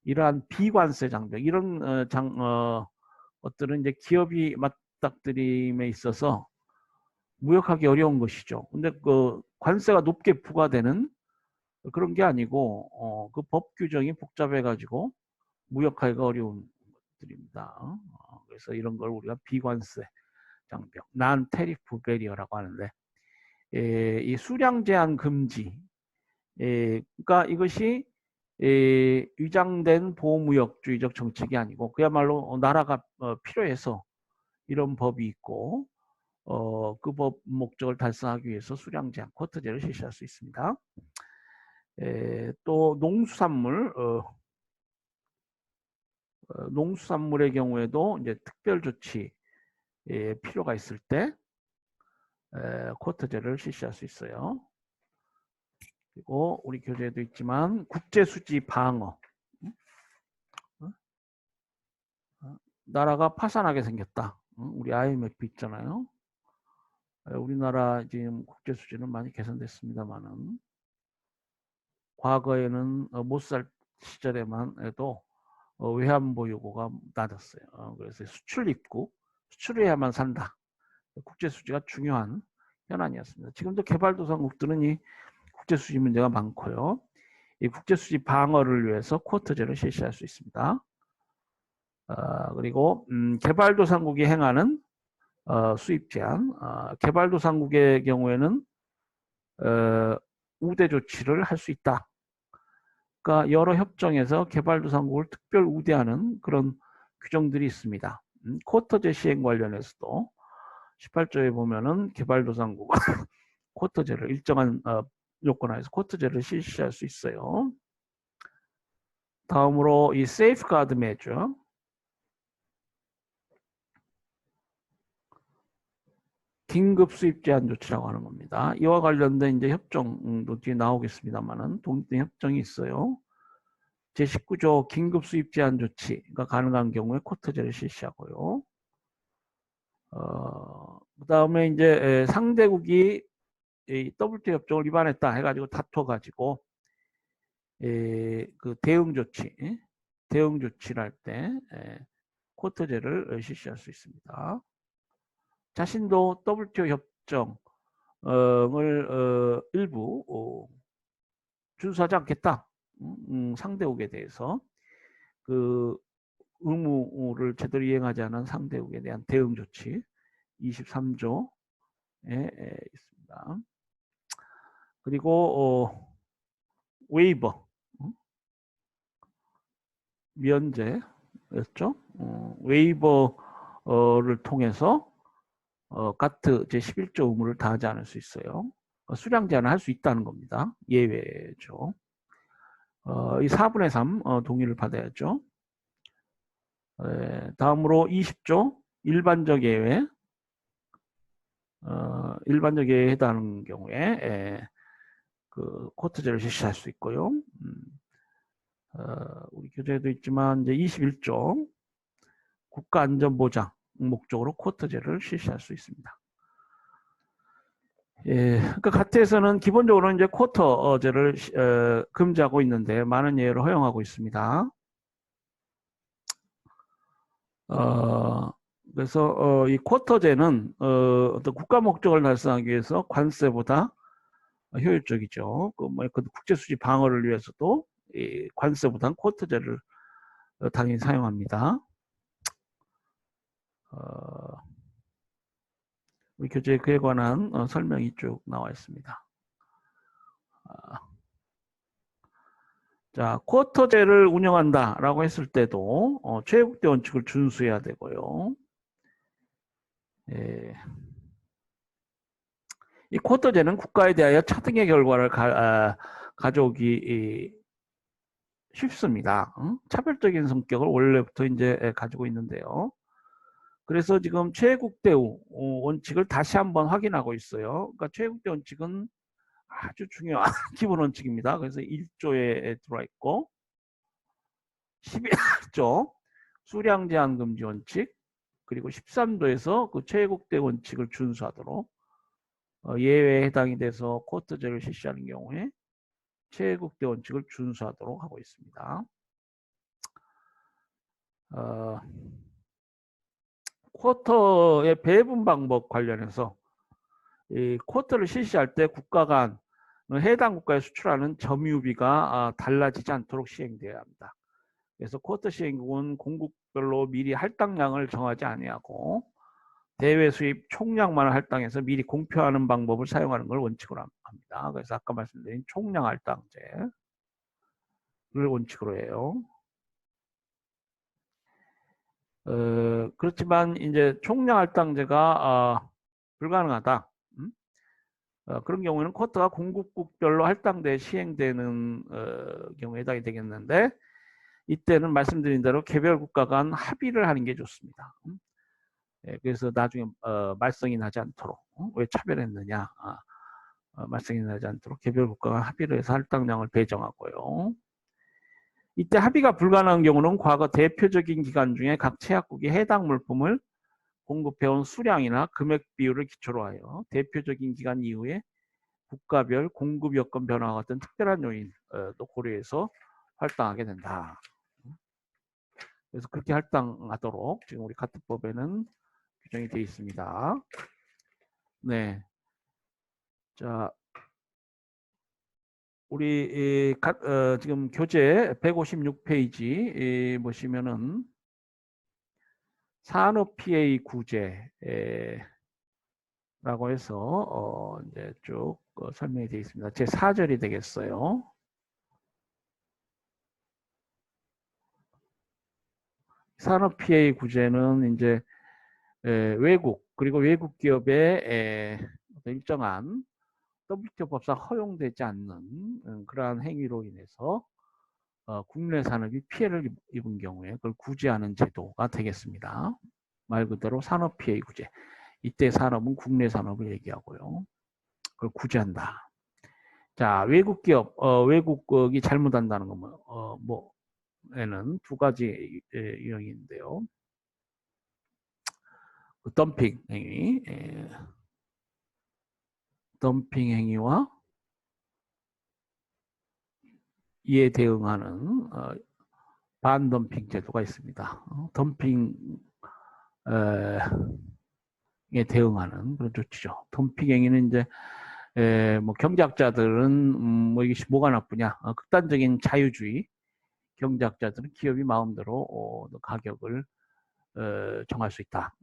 이러한 비관세 장벽 이런 것들은 이제 기업이 맞닥뜨림에 있어서 무역하기 어려운 것이죠. 근데 그 관세가 높게 부과되는 그런 게 아니고 그 법 규정이 복잡해 가지고 무역하기가 어려운 것들입니다. 그래서 이런 걸 우리가 비관세 장벽, 난 테리프 베리어라고 하는데 이 수량 제한 금지 그러니까 이것이 위장된 보호무역주의적 정책이 아니고 그야말로 나라가 필요해서 이런 법이 있고 그 법 목적을 달성하기 위해서 수량 제한 쿼터제를 실시할 수 있습니다. 또 농수산물의 경우에도 이제 특별 조치 필요가 있을 때 쿼터제를 실시할 수 있어요. 그리고 우리 교재에도 있지만 국제수지 방어. 나라가 파산하게 생겼다. 우리 IMF 있잖아요. 우리나라 지금 국제수지는 많이 개선됐습니다만은 과거에는 못 살 시절에만 해도 외환보 요구가 낮았어요. 그래서 수출 입국, 수출해야만 산다. 국제수지가 중요한 현안이었습니다. 지금도 개발도상국들은 이 국제수지 문제가 많고요. 이 국제수지 방어를 위해서 쿼터제를 실시할 수 있습니다. 그리고 개발도상국이 행하는 수입 제한, 개발도상국의 경우에는 우대 조치를 할 수 있다. 그러니까 여러 협정에서 개발도상국을 특별 우대하는 그런 규정들이 있습니다. 쿼터제 시행 관련해서도 18조에 보면은 개발도상국 쿼터제를 일정한 요건 하에서 쿼터제를 실시할 수 있어요. 다음으로 이 세이프가드 메저 긴급 수입 제한 조치라고 하는 겁니다. 이와 관련된 이제 협정도 뒤에 나오겠습니다만은 독립된 협정이 있어요. 제19조 긴급 수입 제한 조치가 가능한 경우에 쿼터제를 실시하고요. 그다음에 이제 상대국이 이 WTO 협정을 위반했다 해가지고 다퉈가지고 그 대응 조치를 할 때 쿼터제를 실시할 수 있습니다. 자신도 WTO 협정을 일부 준수하지 않겠다. 상대국에 대해서 그 의무를 제대로 이행하지 않은 상대국에 대한 대응 조치 23조에 있습니다. 그리고 웨이버 면제였죠. 웨이버를 통해서 가트 제11조 의무를 다하지 않을 수 있어요. 수량 제한을 할 수 있다는 겁니다. 예외죠. 이 4분의 3 동의를 받아야죠. 다음으로 20조 일반적 예외 일반적 예외에 해당하는 경우에 그 쿼터제를 실시할 수 있고요. 우리 교재에도 있지만 이제 21조 국가안전보장 목적으로 쿼터제를 실시할 수 있습니다. 그러니까 가트에서는 기본적으로 이제 쿼터제를 금지하고 있는데 많은 예외를 허용하고 있습니다. 그래서 이 쿼터제는 어떤 국가 목적을 달성하기 위해서 관세보다 효율적이죠. 그 국제수지 방어를 위해서도 이 관세보다는 쿼터제를 당연히 사용합니다. 우리 교재 그에 관한 설명이 쭉 나와 있습니다. 자, 쿼터제를 운영한다라고 했을 때도 최애국대 원칙을 준수해야 되고요. 예. 이 쿼터제는 국가에 대하여 차등의 결과를 가져오기 쉽습니다. 차별적인 성격을 원래부터 이제 가지고 있는데요. 그래서 지금 최애국대 원칙을 다시 한번 확인하고 있어요. 그러니까 최애국대 원칙은 아주 중요한 기본 원칙입니다. 그래서 1조에 들어와 있고 11조 수량 제한 금지 원칙 그리고 13조에서 그 최애국대 원칙을 준수하도록 예외에 해당이 돼서 쿼터제를 실시하는 경우에 최애국대 원칙을 준수하도록 하고 있습니다. 쿼터의 배분 방법 관련해서 이 쿼터를 실시할 때 국가 간 해당 국가에 수출하는 점유비가 달라지지 않도록 시행되어야 합니다. 그래서 쿼터 시행국은 공국별로 미리 할당량을 정하지 아니하고 대외 수입 총량만 할당해서 미리 공표하는 방법을 사용하는 걸 원칙으로 합니다. 그래서 아까 말씀드린 총량 할당제를 원칙으로 해요. 그렇지만 이제 총량 할당제가 불가능하다. 그런 경우에는 쿼터가 공급국별로 할당돼 시행되는 경우에 해당이 되겠는데 이때는 말씀드린 대로 개별 국가 간 합의를 하는 게 좋습니다. 그래서 나중에 말썽이 나지 않도록 왜 차별했느냐 말썽이 나지 않도록 개별 국가 간 합의를 해서 할당량을 배정하고요. 이때 합의가 불가능한 경우는 과거 대표적인 기간 중에 각 채약국이 해당 물품을 공급해온 수량이나 금액 비율을 기초로 하여 대표적인 기간 이후에 국가별 공급 여건 변화 같은 특별한 요인도 고려해서 할당하게 된다. 그래서 그렇게 할당하도록 지금 우리 카트법에는 규정이 되어 있습니다. 네. 자, 우리 지금 교재 156페이지 보시면은 산업피해 구제라고 해서 이제 쭉 설명이 되어 있습니다. 제 4절이 되겠어요. 산업피해 구제는 이제 외국 그리고 외국 기업의 일정한 WTO 법상 허용되지 않는 그러한 행위로 인해서 국내 산업이 피해를 입은 경우에 그걸 구제하는 제도가 되겠습니다. 말 그대로 산업피해 구제. 이때 산업은 국내 산업을 얘기하고요. 그걸 구제한다. 자, 외국 기업, 외국이 잘못한다는 건 뭐에는 두 가지 유형인데요. 덤핑 행위, 덤핑 행위와 이에 대응하는 반덤핑 제도가 있습니다. 덤핑에 대응하는 그런 조치죠. 덤핑 행위는 이제 뭐 경제학자들은 뭐 이게 뭐가 나쁘냐? 극단적인 자유주의 경제학자들은 기업이 마음대로 가격을 정할 수 있다.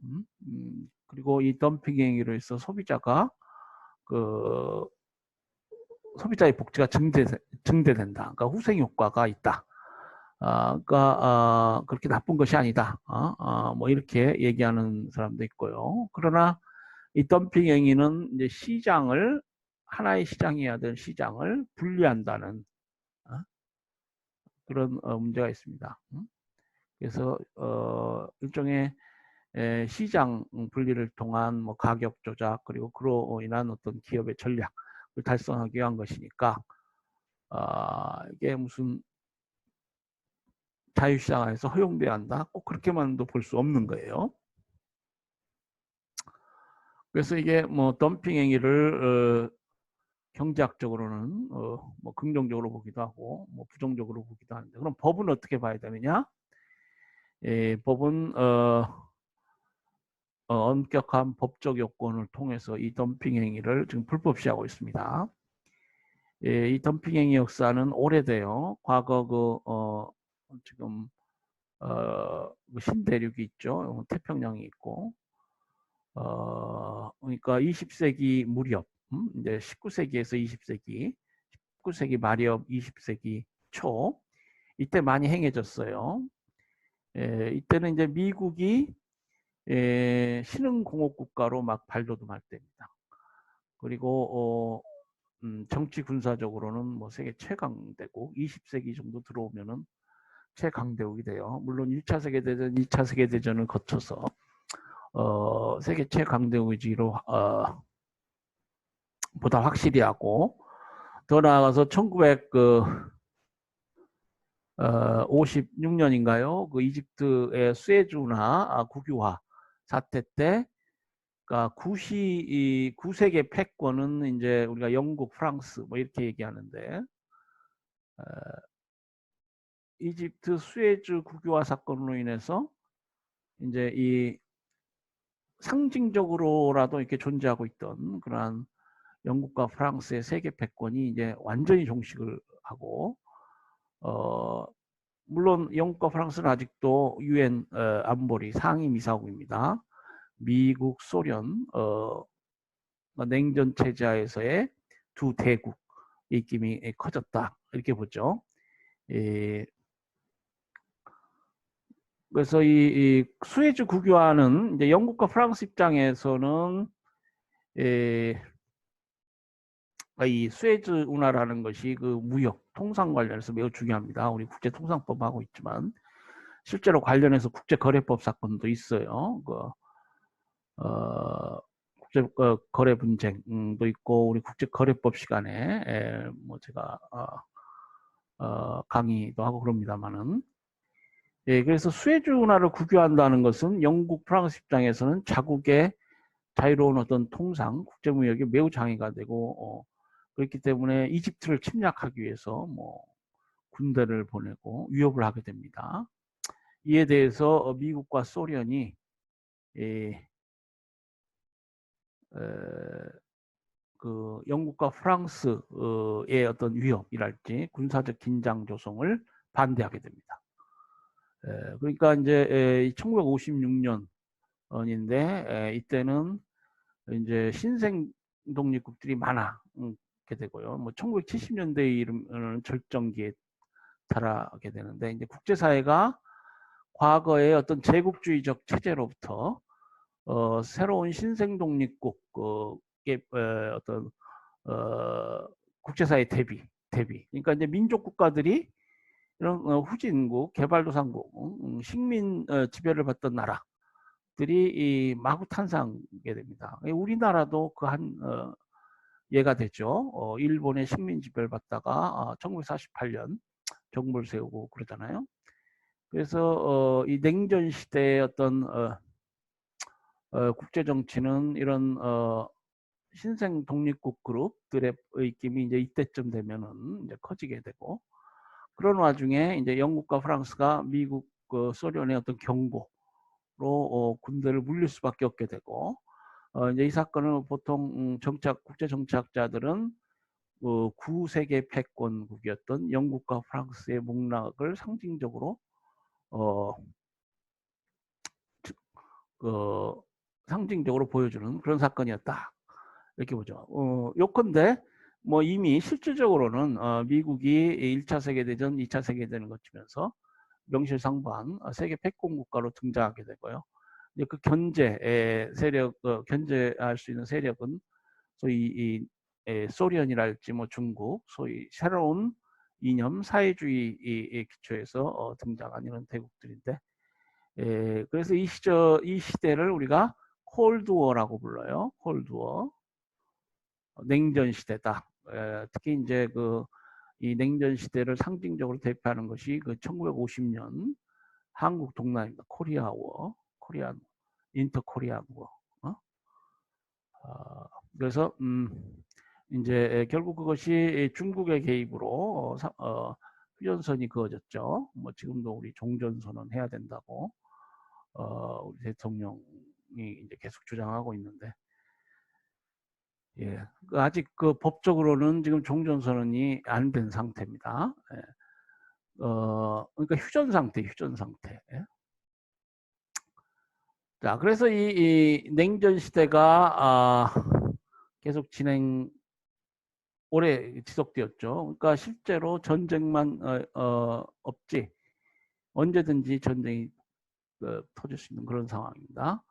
그리고 이 덤핑 행위로 해서 소비자가 그 소비자의 복지가 증대된다. 그러니까 후생 효과가 있다. 그러니까 그렇게 나쁜 것이 아니다. 뭐 이렇게 얘기하는 사람도 있고요. 그러나 이 덤핑 행위는 이제 시장을 하나의 시장이어야 될 시장을 분리한다는 그런 문제가 있습니다. 그래서 일종의 시장 분리를 통한 뭐 가격 조작 그리고 그로 인한 어떤 기업의 전략을 달성하기 위한 것이니까 이게 무슨 자유시장 안에서 허용돼야 한다? 꼭 그렇게만도 볼 수 없는 거예요. 그래서 이게 뭐 덤핑 행위를 경제학적으로는 뭐 긍정적으로 보기도 하고 뭐 부정적으로 보기도 하는데 그럼 법은 어떻게 봐야 되느냐? 법은 엄격한 법적 요건을 통해서 이 덤핑 행위를 지금 불법시하고 있습니다. 이 덤핑 행위 역사는 오래돼요. 과거 지금 뭐 신대륙이 있죠. 태평양이 있고 그러니까 20세기 무렵 이제 19세기에서 20세기 19세기 말이업 20세기 초 이때 많이 행해졌어요. 이때는 이제 미국이 신흥공업 국가로 막 발돋움할 때입니다. 그리고 정치 군사적으로는 뭐 세계 최강대국, 20세기 정도 들어오면은 최강대국이 돼요. 물론 1차 세계대전, 2차 세계대전을 거쳐서 세계 최강대국이지로 보다 확실히 하고, 더 나아가서 1956년인가요? 그 이집트의 수에즈 운하 국유화 사태 때, 그러니까 구세계 패권은 이제 우리가 영국, 프랑스 뭐 이렇게 얘기하는데, 이집트 수에즈 국유화 사건으로 인해서 이제 이 상징적으로라도 이렇게 존재하고 있던 그러한 영국과 프랑스의 세계 패권이 이제 완전히 종식을 하고, 물론 영국과 프랑스는 아직도 UN 안보리 상임이사국입니다. 미국, 소련 냉전 체제하에서의 두 대국의 입김이 커졌다 이렇게 보죠. 그래서 이 수에즈 국유화는 이제 영국과 프랑스 입장에서는 이 수에즈 운하라는 것이 그 무역, 통상 관련해서 매우 중요합니다. 우리 국제통상법하고 있지만 실제로 관련해서 국제거래법 사건도 있어요. 국제거래 분쟁도 있고 우리 국제거래법 시간에 뭐 제가 강의도 하고 그럽니다만은, 그래서 수에즈 운하를 국유한다는 것은 영국, 프랑스 입장에서는 자국의 자유로운 어떤 통상, 국제무역이 매우 장애가 되고, 그렇기 때문에 이집트를 침략하기 위해서 뭐 군대를 보내고 위협을 하게 됩니다. 이에 대해서 미국과 소련이 그 영국과 프랑스의 어떤 위협이랄지 군사적 긴장 조성을 반대하게 됩니다. 그러니까 이제 1956년인데 이때는 이제 신생 독립국들이 많게 되고요. 뭐 1970년대에 이르면 절정기에 달하게 되는데, 이제 국제사회가 과거의 어떤 제국주의적 체제로부터 새로운 신생 독립국의 어떤 국제사회 대비. 그러니까 이제 민족 국가들이 이런 후진국, 개발도상국, 식민 지배를 받던 나라들이 마구 탄생하게 됩니다. 우리나라도 그 한 예가 되죠. 일본의 식민 지배를 받다가 1948년 정부를 세우고 그러잖아요. 그래서 이 냉전 시대의 어떤 국제 정치는 이런 신생 독립국 그룹들의 입김이 이제 이때쯤 되면은 이제 커지게 되고, 그런 와중에 이제 영국과 프랑스가 미국, 소련의 어떤 경고로 군대를 물릴 수밖에 없게 되고, 이제 이 사건을 보통 국제 정치학자들은 구세계 패권국이었던 영국과 프랑스의 목락을 상징적으로 상징적으로 보여주는 그런 사건이었다 이렇게 보죠. 요컨대 뭐 이미 실질적으로는 미국이 1차 세계대전, 2차 세계대전을 거치면서 명실상부한 세계 패권 국가로 등장하게 되고요. 이제 그 견제 세력, 견제할 수 있는 세력은 소위 소련이랄지 뭐 중국, 소위 새로운 이념 사회주의의 기초에서 등장한 이런 대국들인데, 그래서 이 시대를 우리가 콜드워라고 불러요. 콜드워, 냉전 시대다. 특히 이제 이 냉전 시대를 상징적으로 대표하는 것이 그 1950년 한국 동남입니다. 코리아워, 인터 코리안 워. 그래서 이제 결국 그것이 중국의 개입으로 휴전선이 그어졌죠. 뭐 지금도 우리 종전선언 해야 된다고 우리 대통령이 이제 계속 주장하고 있는데, 예, 아직 그 법적으로는 지금 종전선언이 안 된 상태입니다. 예. 그러니까 휴전 상태. 예. 자, 그래서 이 냉전 시대가 계속 진행 오래 지속되었죠. 그러니까 실제로 전쟁만 없지 언제든지 전쟁이 터질 수 있는 그런 상황입니다.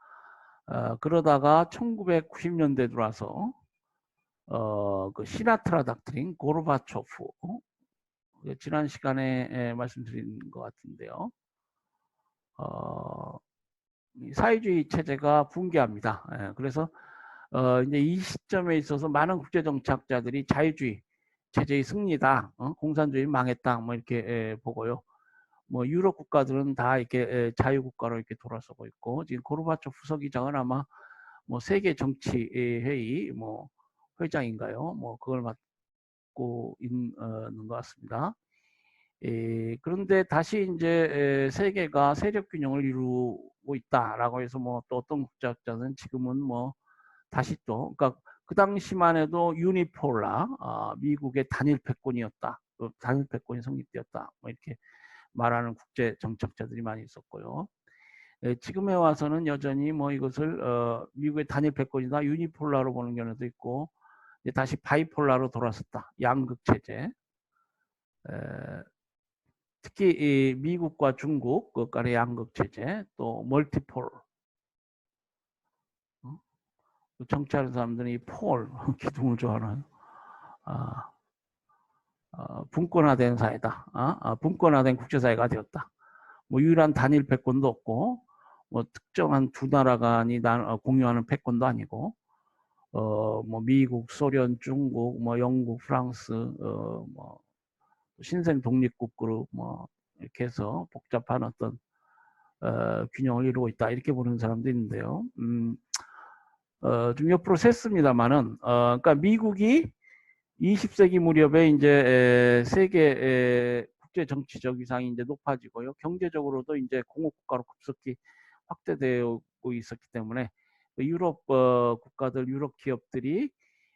그러다가 1990년대 들어와서 그 시나트라 닥트린, 고르바초프, 지난 시간에 말씀드린 것 같은데요. 사회주의 체제가 붕괴합니다. 그래서 이제 이 시점에 있어서 많은 국제정치학자들이 자유주의 체제의 승리다, 공산주의 망했다, 뭐 이렇게 보고요. 뭐 유럽 국가들은 다 이렇게 자유국가로 이렇게 돌아서고 있고, 지금 고르바초프 서기장은 아마 뭐 세계 정치 회의 뭐 회장인가요? 뭐 그걸 맡고 있는 것 같습니다. 그런데 다시 이제 세계가 세력 균형을 이루고 있다라고 해서 뭐 또 어떤 국제학자는 지금은 뭐 다시 또 그러니까 그 당시만 해도 유니폴라, 미국의 단일 패권이었다, 단일 패권이 성립되었다, 뭐 이렇게 말하는 국제 정책자들이 많이 있었고요. 지금에 와서는 여전히 뭐 이것을 미국의 단일 패권이다, 유니폴라로 보는 경우도 있고, 다시 바이폴라로 돌아섰다, 양극 체제. 특히 이 미국과 중국 그 간의 양극 체제, 또 멀티폴. 정치하는 사람들은 이 폴 기둥을 좋아하는 분권화된 사회다. 분권화된 국제사회가 되었다. 뭐 유일한 단일 패권도 없고, 뭐 특정한 두 나라 간이 공유하는 패권도 아니고, 뭐 미국, 소련, 중국, 뭐 영국, 프랑스, 뭐 신생 독립국 그룹 뭐 이렇게 해서 복잡한 어떤 균형을 이루고 있다, 이렇게 보는 사람도 있는데요. 좀 옆으로 셌습니다만은, 그러니까 미국이 20세기 무렵에 이제 세계 국제 정치적 위상이 이제 높아지고요. 경제적으로도 이제 공업국가로 급속히 확대되고 있었기 때문에 유럽 국가들, 유럽 기업들이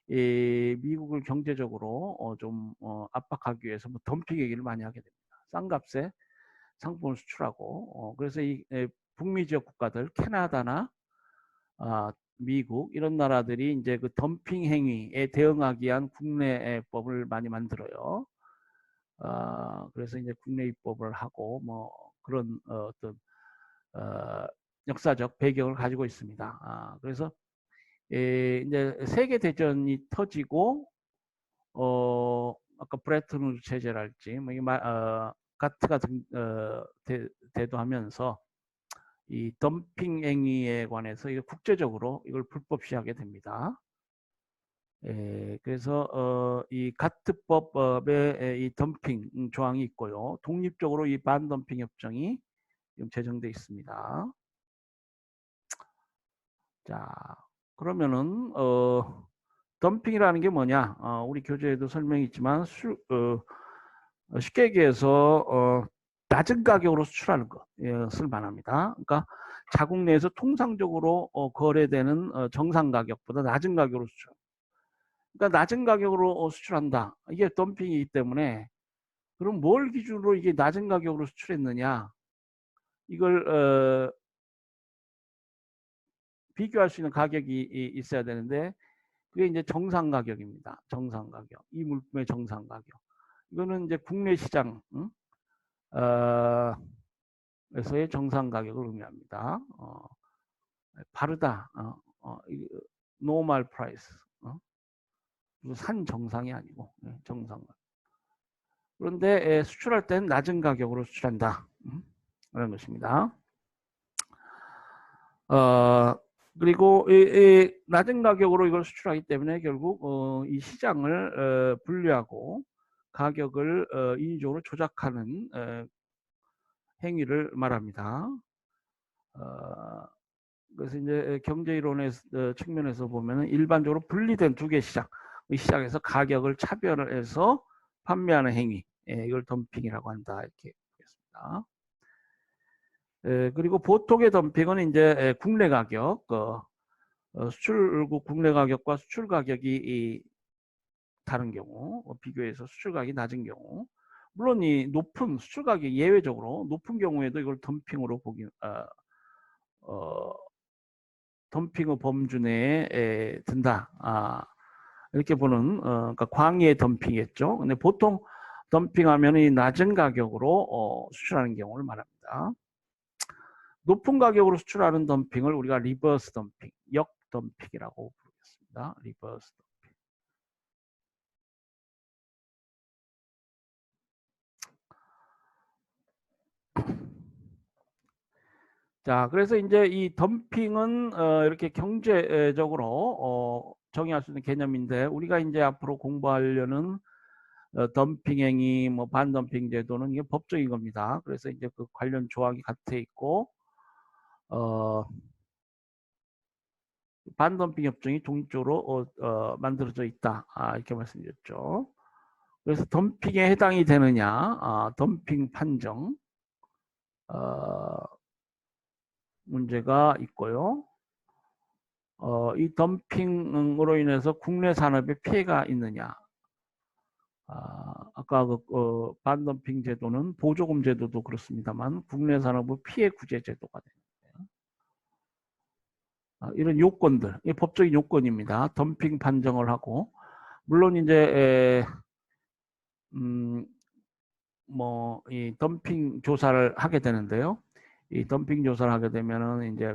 미국을 경제적으로 좀 압박하기 위해서 뭐 덤핑 얘기를 많이 하게 됩니다. 싼 값에 상품을 수출하고, 그래서 이 북미 지역 국가들, 캐나다나 미국 이런 나라들이 이제 그 덤핑 행위에 대응하기 위한 국내법을 많이 만들어요. 그래서 이제 국내 입법을 하고 뭐 그런 어떤 역사적 배경을 가지고 있습니다. 그래서 이제 세계 대전이 터지고 아까 브레튼 우드 체제랄지 뭐 가트가 대도하면서 이 덤핑 행위에 관해서 국제적으로 이걸 불법시하게 됩니다. 그래서 이 가트법에 이 덤핑 조항이 있고요. 독립적으로 이 반덤핑 협정이 지금 제정돼 있습니다. 자, 그러면은 덤핑이라는 게 뭐냐? 우리 교재에도 설명이 있지만 쉽게 얘기해서 낮은 가격으로 수출하는 것을 말합니다. 그러니까 자국 내에서 통상적으로 거래되는 정상 가격보다 낮은 가격으로 수출. 그러니까 낮은 가격으로 수출한다. 이게 덤핑이기 때문에, 그럼 뭘 기준으로 이게 낮은 가격으로 수출했느냐? 이걸 비교할 수 있는 가격이 있어야 되는데, 그게 이제 정상 가격입니다. 정상 가격. 이 물품의 정상 가격. 이거는 이제 국내 시장, 에서의 정상 가격을 의미합니다. 바르다, 노멀 프라이스, 산 정상이 아니고 정상. 그런데 수출할 때는 낮은 가격으로 수출한다, 그런 것입니다. 그리고 이 낮은 가격으로 이걸 수출하기 때문에 결국 이 시장을 분류하고 가격을 인위적으로 조작하는 행위를 말합니다. 그래서 이제 경제이론의 측면에서 보면은 일반적으로 분리된 두 개 시장, 이 시장에서 가격을 차별을 해서 판매하는 행위, 이걸 덤핑이라고 한다, 이렇게 보겠습니다. 그리고 보통의 덤핑은 이제 국내 가격, 수출국 국내 가격과 수출 가격이 다른 경우, 비교해서 수출 가격이 낮은 경우, 물론 이 높은 수출 가격이 예외적으로 높은 경우에도 이걸 덤핑으로 덤핑의 범주 내에 든다. 이렇게 보는 그러니까 광의 덤핑이겠죠. 근데 보통 덤핑하면 이 낮은 가격으로 수출하는 경우를 말합니다. 높은 가격으로 수출하는 덤핑을 우리가 리버스 덤핑, 역 덤핑이라고 부르겠습니다. 리버스 덤핑. 자, 그래서 이제 이 덤핑은 이렇게 경제적으로 정의할 수 있는 개념인데, 우리가 이제 앞으로 공부하려는 덤핑 행위, 뭐 반덤핑 제도는 이게 법적인 겁니다. 그래서 이제 그 관련 조항이 같아 있고, 반덤핑 협정이 독립적으로 만들어져 있다. 이렇게 말씀드렸죠. 그래서 덤핑에 해당이 되느냐, 덤핑 판정 문제가 있고요. 이 덤핑으로 인해서 국내 산업에 피해가 있느냐. 아까 그 반덤핑 제도는 보조금 제도도 그렇습니다만 국내 산업의 피해 구제 제도가 되는데요. 이런 요건들, 이 법적인 요건입니다. 덤핑 판정을 하고, 물론 이제 뭐 이 덤핑 조사를 하게 되는데요. 이 덤핑 조사를 하게 되면은 이제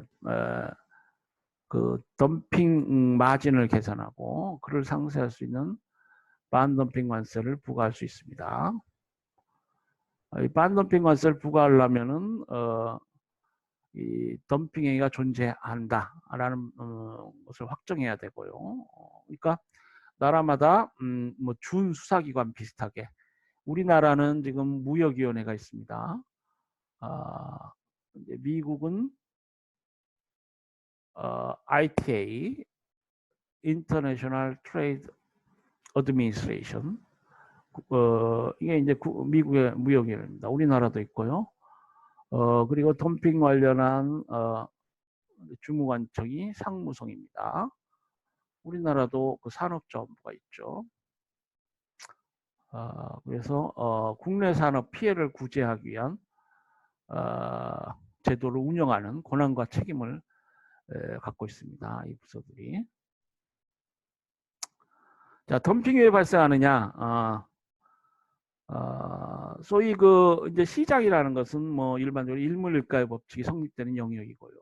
그 덤핑 마진을 계산하고 그를 상쇄할 수 있는 반덤핑 관세를 부과할 수 있습니다. 이 반덤핑 관세를 부과하려면은 이 덤핑 행위가 존재한다라는 것을 확정해야 되고요. 그러니까 나라마다 뭐 준 수사기관 비슷하게 우리나라는 지금 무역위원회가 있습니다. 미국은 ITA, International Trade Administration. 이게 이제 미국의 무역위원회입니다. 우리나라도 있고요. 그리고 덤핑 관련한 주무관청이 상무성입니다. 우리나라도 그 산업자원부가 있죠. 그래서 국내 산업 피해를 구제하기 위한 제도를 운영하는 권한과 책임을 갖고 있습니다. 이 부서들이. 자, 덤핑이 왜 발생하느냐? 소위 그 이제 시장이라는 것은 뭐 일반적으로 일물일가의 법칙이 성립되는 영역이고요.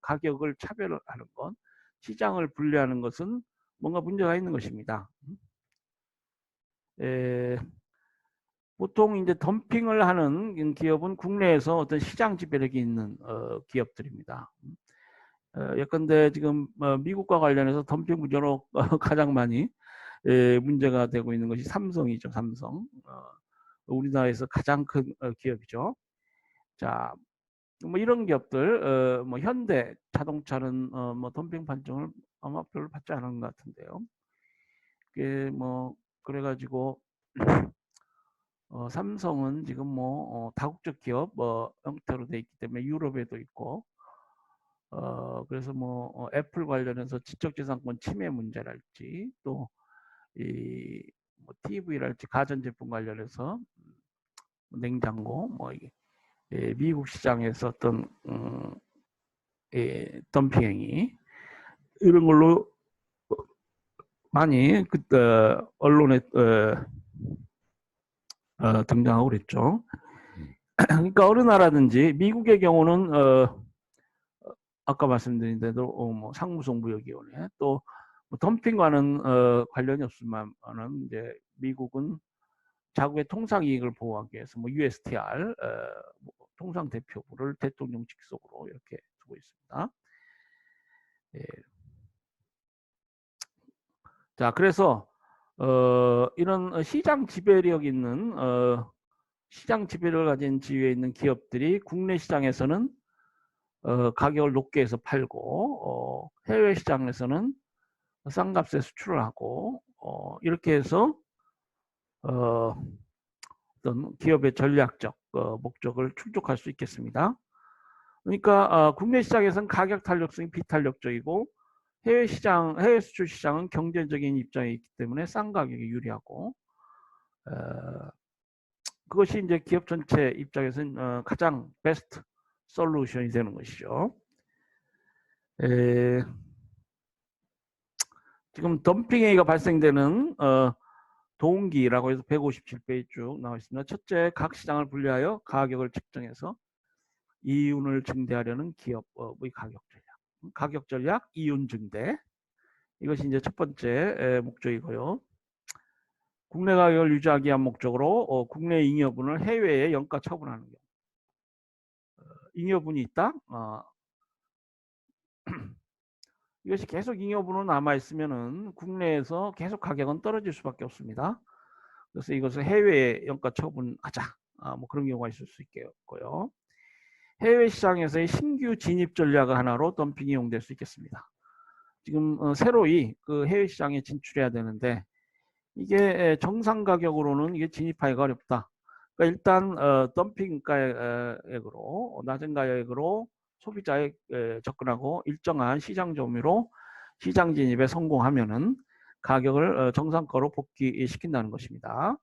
가격을 차별하는 것, 시장을 분리하는 것은 뭔가 문제가 있는 것입니다. 보통 이제 덤핑을 하는 기업은 국내에서 어떤 시장 지배력이 있는 기업들입니다. 예컨대 지금 미국과 관련해서 덤핑 문제로 가장 많이 문제가 되고 있는 것이 삼성이죠. 삼성. 우리나라에서 가장 큰 기업이죠. 자, 뭐 이런 기업들, 뭐 현대 자동차는 뭐 덤핑 판정을 아마 별로 받지 않은 것 같은데요. 그게 뭐 그래가지고 삼성은 지금 뭐 다국적 기업 형태로 돼 있기 때문에 유럽에도 있고, 그래서 뭐 애플 관련해서 지적재산권 침해 문제랄지 또 이 뭐 TV랄지 가전제품 관련해서 냉장고 뭐 미국 시장에서 어떤 덤핑 행위 이런 걸로 많이 그때 언론에 등장하고 그랬죠. 그러니까 어느 나라든지 미국의 경우는 아까 말씀드린 대로 뭐 상무성 무역위원회 또 뭐 덤핑과는 관련이 없지만은 이제 미국은 자국의 통상이익을 보호하기 위해서 뭐 USTR 뭐 통상대표부를 대통령 직속으로 이렇게 두고 있습니다. 예. 자, 그래서 이런 시장 지배력 있는 시장 지배력을 가진 지위에 있는 기업들이 국내 시장에서는 가격을 높게 해서 팔고 해외 시장에서는 싼 값에 수출을 하고 이렇게 해서 어떤 기업의 전략적 목적을 충족할 수 있겠습니다. 그러니까 국내 시장에서는 가격 탄력성이 비탄력적이고 해외 시장, 해외 수출 시장은 경제적인 입장에 있기 때문에 싼 가격이 유리하고 그것이 이제 기업 전체 입장에서는 가장 베스트 솔루션이 되는 것이죠. 지금 덤핑행위가 발생되는 동기라고 해서 157페이지 쭉 나와 있습니다. 첫째, 각 시장을 분리하여 가격을 측정해서 이윤을 증대하려는 기업의 가격 전략. 가격 전략, 이윤 증대. 이것이 이제 첫 번째 목적이고요. 국내 가격을 유지하기 위한 목적으로 국내 잉여분을 해외에 연가 처분하는 경우. 잉여분이 있다. 이것이 계속 잉여분으로 남아있으면은 국내에서 계속 가격은 떨어질 수밖에 없습니다. 그래서 이것을 해외에 연가 처분하자. 뭐 그런 경우가 있을 수 있겠고요. 해외 시장에서의 신규 진입 전략 하나로 덤핑이 이용될 수 있겠습니다. 지금 새로이 그 해외 시장에 진출해야 되는데 이게 정상 가격으로는 이게 진입하기가 어렵다. 그러니까 일단 덤핑 가격으로 낮은 가격으로 소비자에 접근하고 일정한 시장 점유로 시장 진입에 성공하면은 가격을 정상가로 복귀시킨다는 것입니다.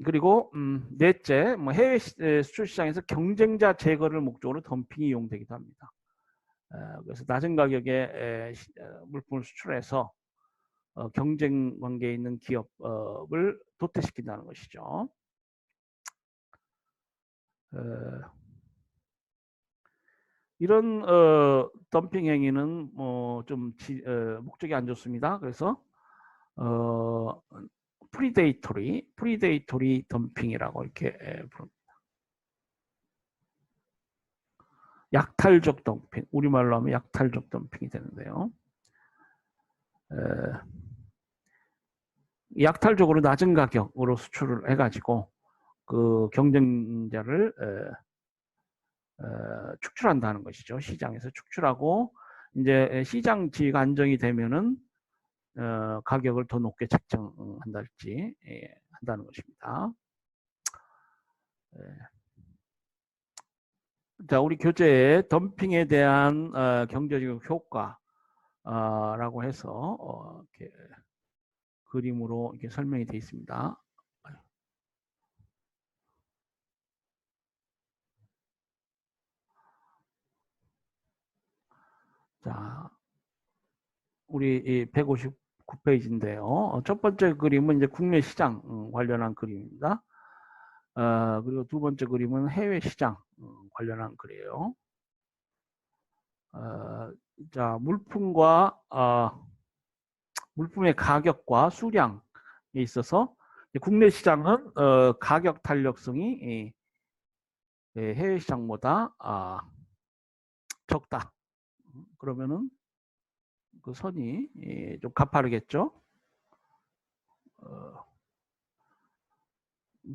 그리고 넷째, 뭐 해외 수출 시장에서 경쟁자 제거를 목적으로 덤핑이 이용되기도 합니다. 그래서 낮은 가격에 물품을 수출해서 경쟁 관계에 있는 기업을 도태시킨다는 것이죠. 이런 덤핑 행위는 좀 목적이 안 좋습니다. 그래서 프리데이토리 덤핑이라고 이렇게 부릅니다. 약탈적 덤핑, 우리말로 하면 약탈적 덤핑이 되는데요. 약탈적으로 낮은 가격으로 수출을 해가지고 그 경쟁자를 축출한다는 것이죠. 시장에서 축출하고 이제 시장 지위가 안정이 되면은 가격을 더 높게 책정한달지 한다는 것입니다. 자, 우리 교재에 덤핑에 대한 경제적 효과라고 해서 이렇게 그림으로 이렇게 설명이 되어 있습니다. 자, 우리 159페이지인데요. 첫 번째 그림은 이제 국내 시장 관련한 그림입니다. 그리고 두 번째 그림은 해외 시장 관련한 글이에요. 자, 물품의 가격과 수량에 있어서 국내 시장은 가격 탄력성이 해외 시장보다 적다. 그러면은 그 선이 좀 가파르겠죠.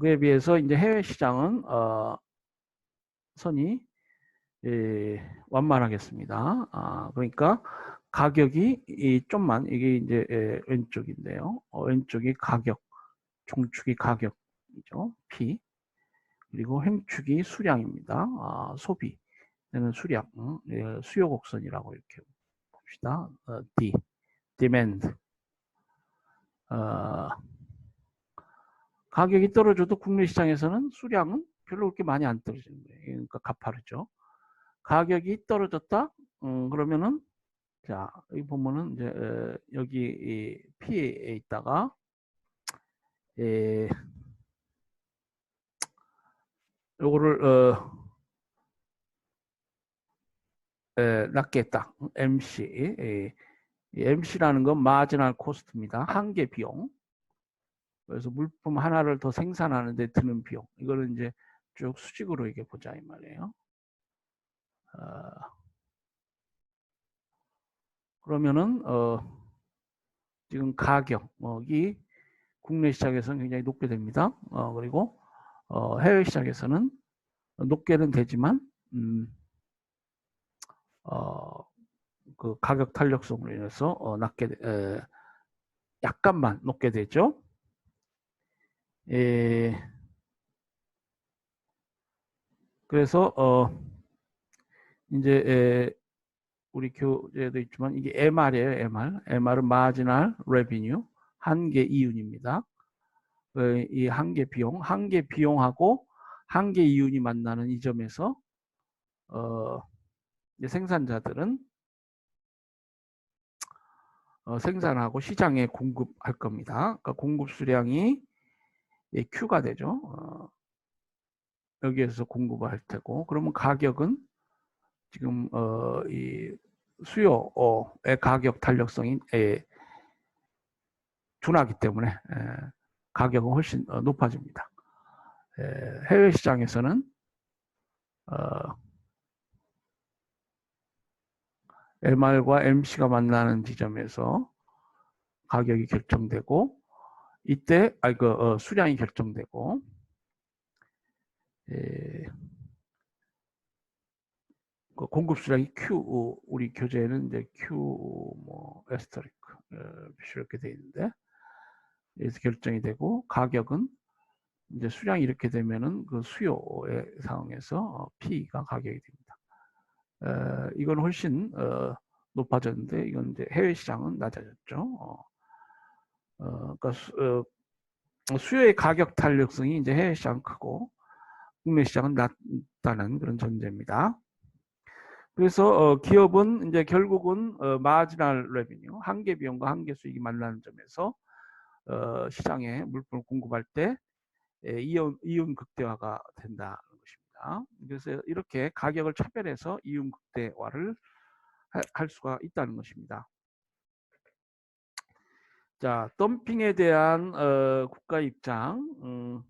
그에 비해서 이제 해외 시장은 선이 완만하겠습니다. 그러니까 가격이 좀만 이게 이제 왼쪽인데요. 왼쪽이 가격, 종축이 가격이죠. P. 그리고 횡축이 수량입니다. 소비는 수량, 수요 곡선이라고 이렇게 봅시다. D, demand. 가격이 떨어져도 국내 시장에서는 수량은 별로 그렇게 많이 안 떨어지는 거예요. 그러니까 가파르죠. 가격이 떨어졌다? 그러면은 자, 여기 보면은 이제 여기 P에 있다가 요거를 낮게 했다. MC. MC라는 건 마지널 코스트입니다. 한계 비용. 그래서 물품 하나를 더 생산하는데 드는 비용. 이거는 이제 쭉 수직으로 이게 보자 이 말이에요. 그러면은 지금 가격이 국내 시장에서는 굉장히 높게 됩니다. 그리고 해외 시장에서는 높게는 되지만 그 가격 탄력성으로 인해서 약간만 높게 되죠. 그래서 이제 우리 교재도 있지만 이게 MR이에요. MR은 마지널 레비뉴, 한계 이윤입니다. 이 한계 비용하고 한계 이윤이 만나는 이 점에서 이제 생산자들은 생산하고 시장에 공급할 겁니다. 그러니까 공급 수량이 Q가 되죠. 여기에서 공급을 할 테고, 그러면 가격은 지금 이 수요의 가격 탄력성이 둔하기 때문에 가격은 훨씬 높아집니다. 해외 시장에서는 MR과 MC가 만나는 지점에서 가격이 결정되고, 이때 수량이 결정되고, 그 공급 수량이 Q, 우리 교재에는 이제 Q 뭐 에스터리크 이렇게 돼 있는데, 여기서 결정이 되고, 가격은 이제 수량이 이렇게 되면은 그 수요의 상황에서 P가 가격이 됩니다. 이건 훨씬 높아졌는데, 이건 이제 해외 시장은 낮아졌죠. 그러니까 수요의 가격 탄력성이 이제 해외 시장 크고 국내 시장은 낮다는 그런 전제입니다. 그래서 기업은 이제 결국은 마지널 레비뉴, 한계 비용과 한계 수익이 만나는 점에서 시장에 물품을 공급할 때 이윤 극대화가 된다는 것입니다. 그래서 이렇게 가격을 차별해서 이윤 극대화를 할 수가 있다는 것입니다. 자, 덤핑에 대한 국가 입장.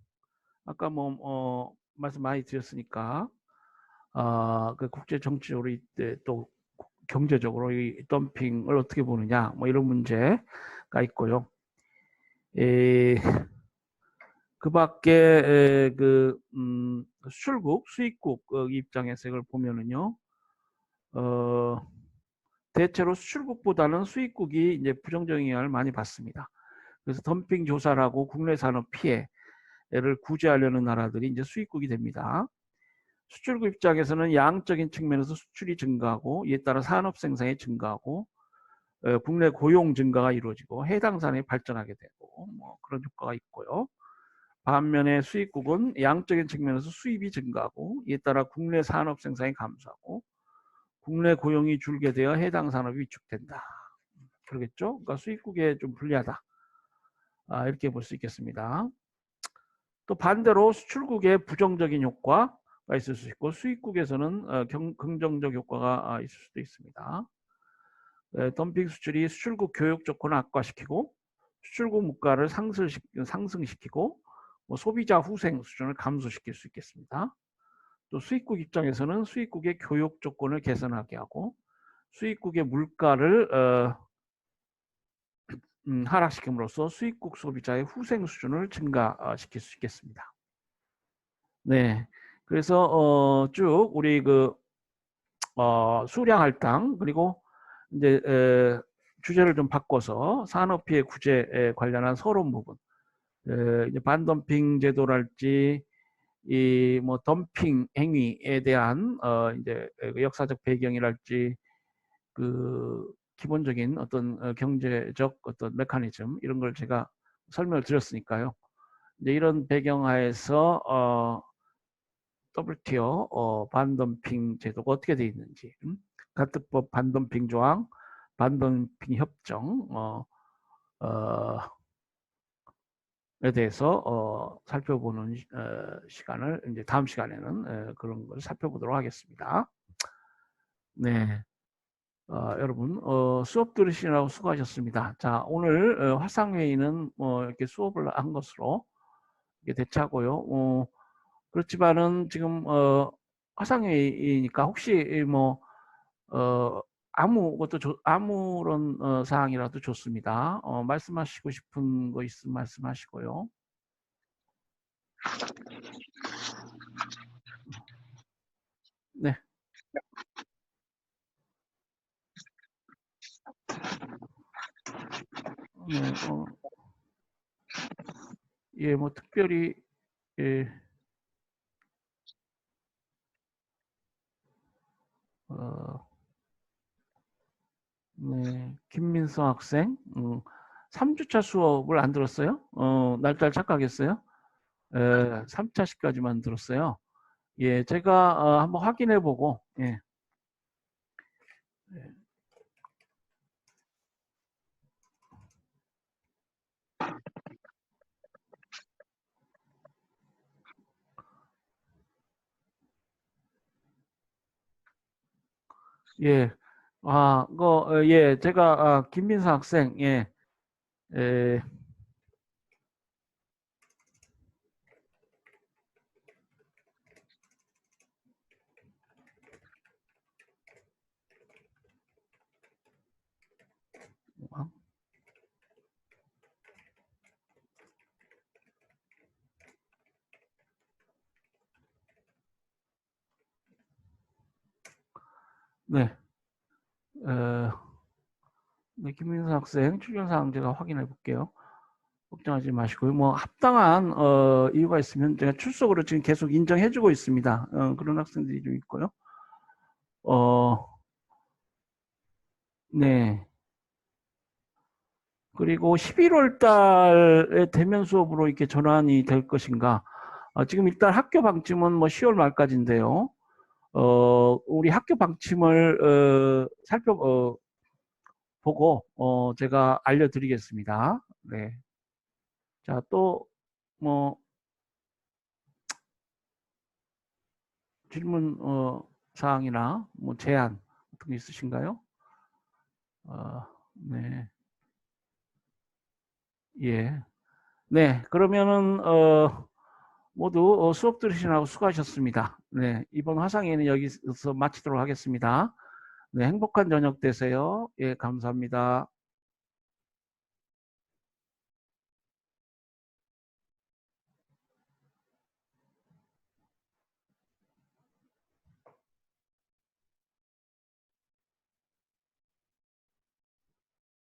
아까 뭐 말씀 많이 드렸으니까 그 국제 정치적으로 이때 또 경제적으로 이 덤핑을 어떻게 보느냐 뭐 이런 문제가 있고요. 그 밖에 수출국, 수입국 입장에서 이걸 보면은요, 대체로 수출국보다는 수입국이 이제 부정적 영향을 많이 받습니다. 그래서 덤핑 조사라고 국내 산업 피해를 구제하려는 나라들이 이제 수입국이 됩니다. 수출국 입장에서는 양적인 측면에서 수출이 증가하고 이에 따라 산업 생산이 증가하고 국내 고용 증가가 이루어지고 해당 산업이 발전하게 되고 뭐 그런 효과가 있고요. 반면에 수입국은 양적인 측면에서 수입이 증가하고 이에 따라 국내 산업 생산이 감소하고 국내 고용이 줄게 되어 해당 산업이 위축된다. 그러겠죠? 그러니까 수입국에 좀 불리하다. 이렇게 볼 수 있겠습니다. 또 반대로 수출국에 부정적인 효과가 있을 수 있고 수입국에서는 긍정적 효과가 있을 수도 있습니다. 덤핑 수출이 수출국 교육 조건을 악화시키고 수출국 물가를 상승시키고 뭐 소비자 후생 수준을 감소시킬 수 있겠습니다. 또 수입국 입장에서는 수입국의 교육 조건을 개선하게 하고 수입국의 물가를 하락시킴으로써 수입국 소비자의 후생 수준을 증가시킬 수 있겠습니다. 네, 그래서 쭉 우리 수량 할당 그리고 이제 주제를 좀 바꿔서 산업피해 구제에 관련한 서론 부분, 이제 반덤핑 제도랄지 이 뭐 덤핑 행위에 대한 이제 역사적 배경이랄지 그 기본적인 어떤 경제적 어떤 메커니즘 이런 걸 제가 설명을 드렸으니까요. 이제 이런 배경하에서 WTO 반덤핑 제도가 어떻게 되어 있는지, 가트법 반덤핑 조항, 반덤핑 협정 에 대해서 살펴보는 시간을 이제 다음 시간에는 그런 걸 살펴보도록 하겠습니다. 네, 여러분 수업 들으시느라고 수고하셨습니다. 자, 오늘 화상회의는 이렇게 수업을 한 것으로 이렇게 대차고요. 그렇지만은 지금 화상회의니까 혹시 뭐 아무런 사항이라도 좋습니다. 말씀하시고 싶은 거 있으면 말씀하시고요. 네. 네, 예, 뭐 특별히 예, 네, 김민성 학생, 3주차 수업을 안 들었어요? 날짜를 착각했어요? 3차시까지만 들었어요. 예, 제가 한번 확인해보고, 예, 예. 예, 제가, 김민수 학생, 예, 에, 네, 어, 네, 김민수 학생 출연사항 제가 확인해 볼게요. 걱정하지 마시고요. 뭐 합당한 이유가 있으면 제가 출석으로 지금 계속 인정해주고 있습니다. 그런 학생들이 좀 있고요. 어, 네. 그리고 11월 달에 대면 수업으로 이렇게 전환이 될 것인가? 지금 일단 학교 방침은 뭐 10월 말까지인데요. 우리 학교 방침을 보고 제가 알려드리겠습니다. 네. 자, 또 뭐 질문 사항이나 뭐 제안 같은 게 있으신가요? 네. 예. 네. 그러면은 모두 수업 들으시느라고 수고하셨습니다. 네. 이번 화상회의는 여기서 마치도록 하겠습니다. 네. 행복한 저녁 되세요. 예, 감사합니다.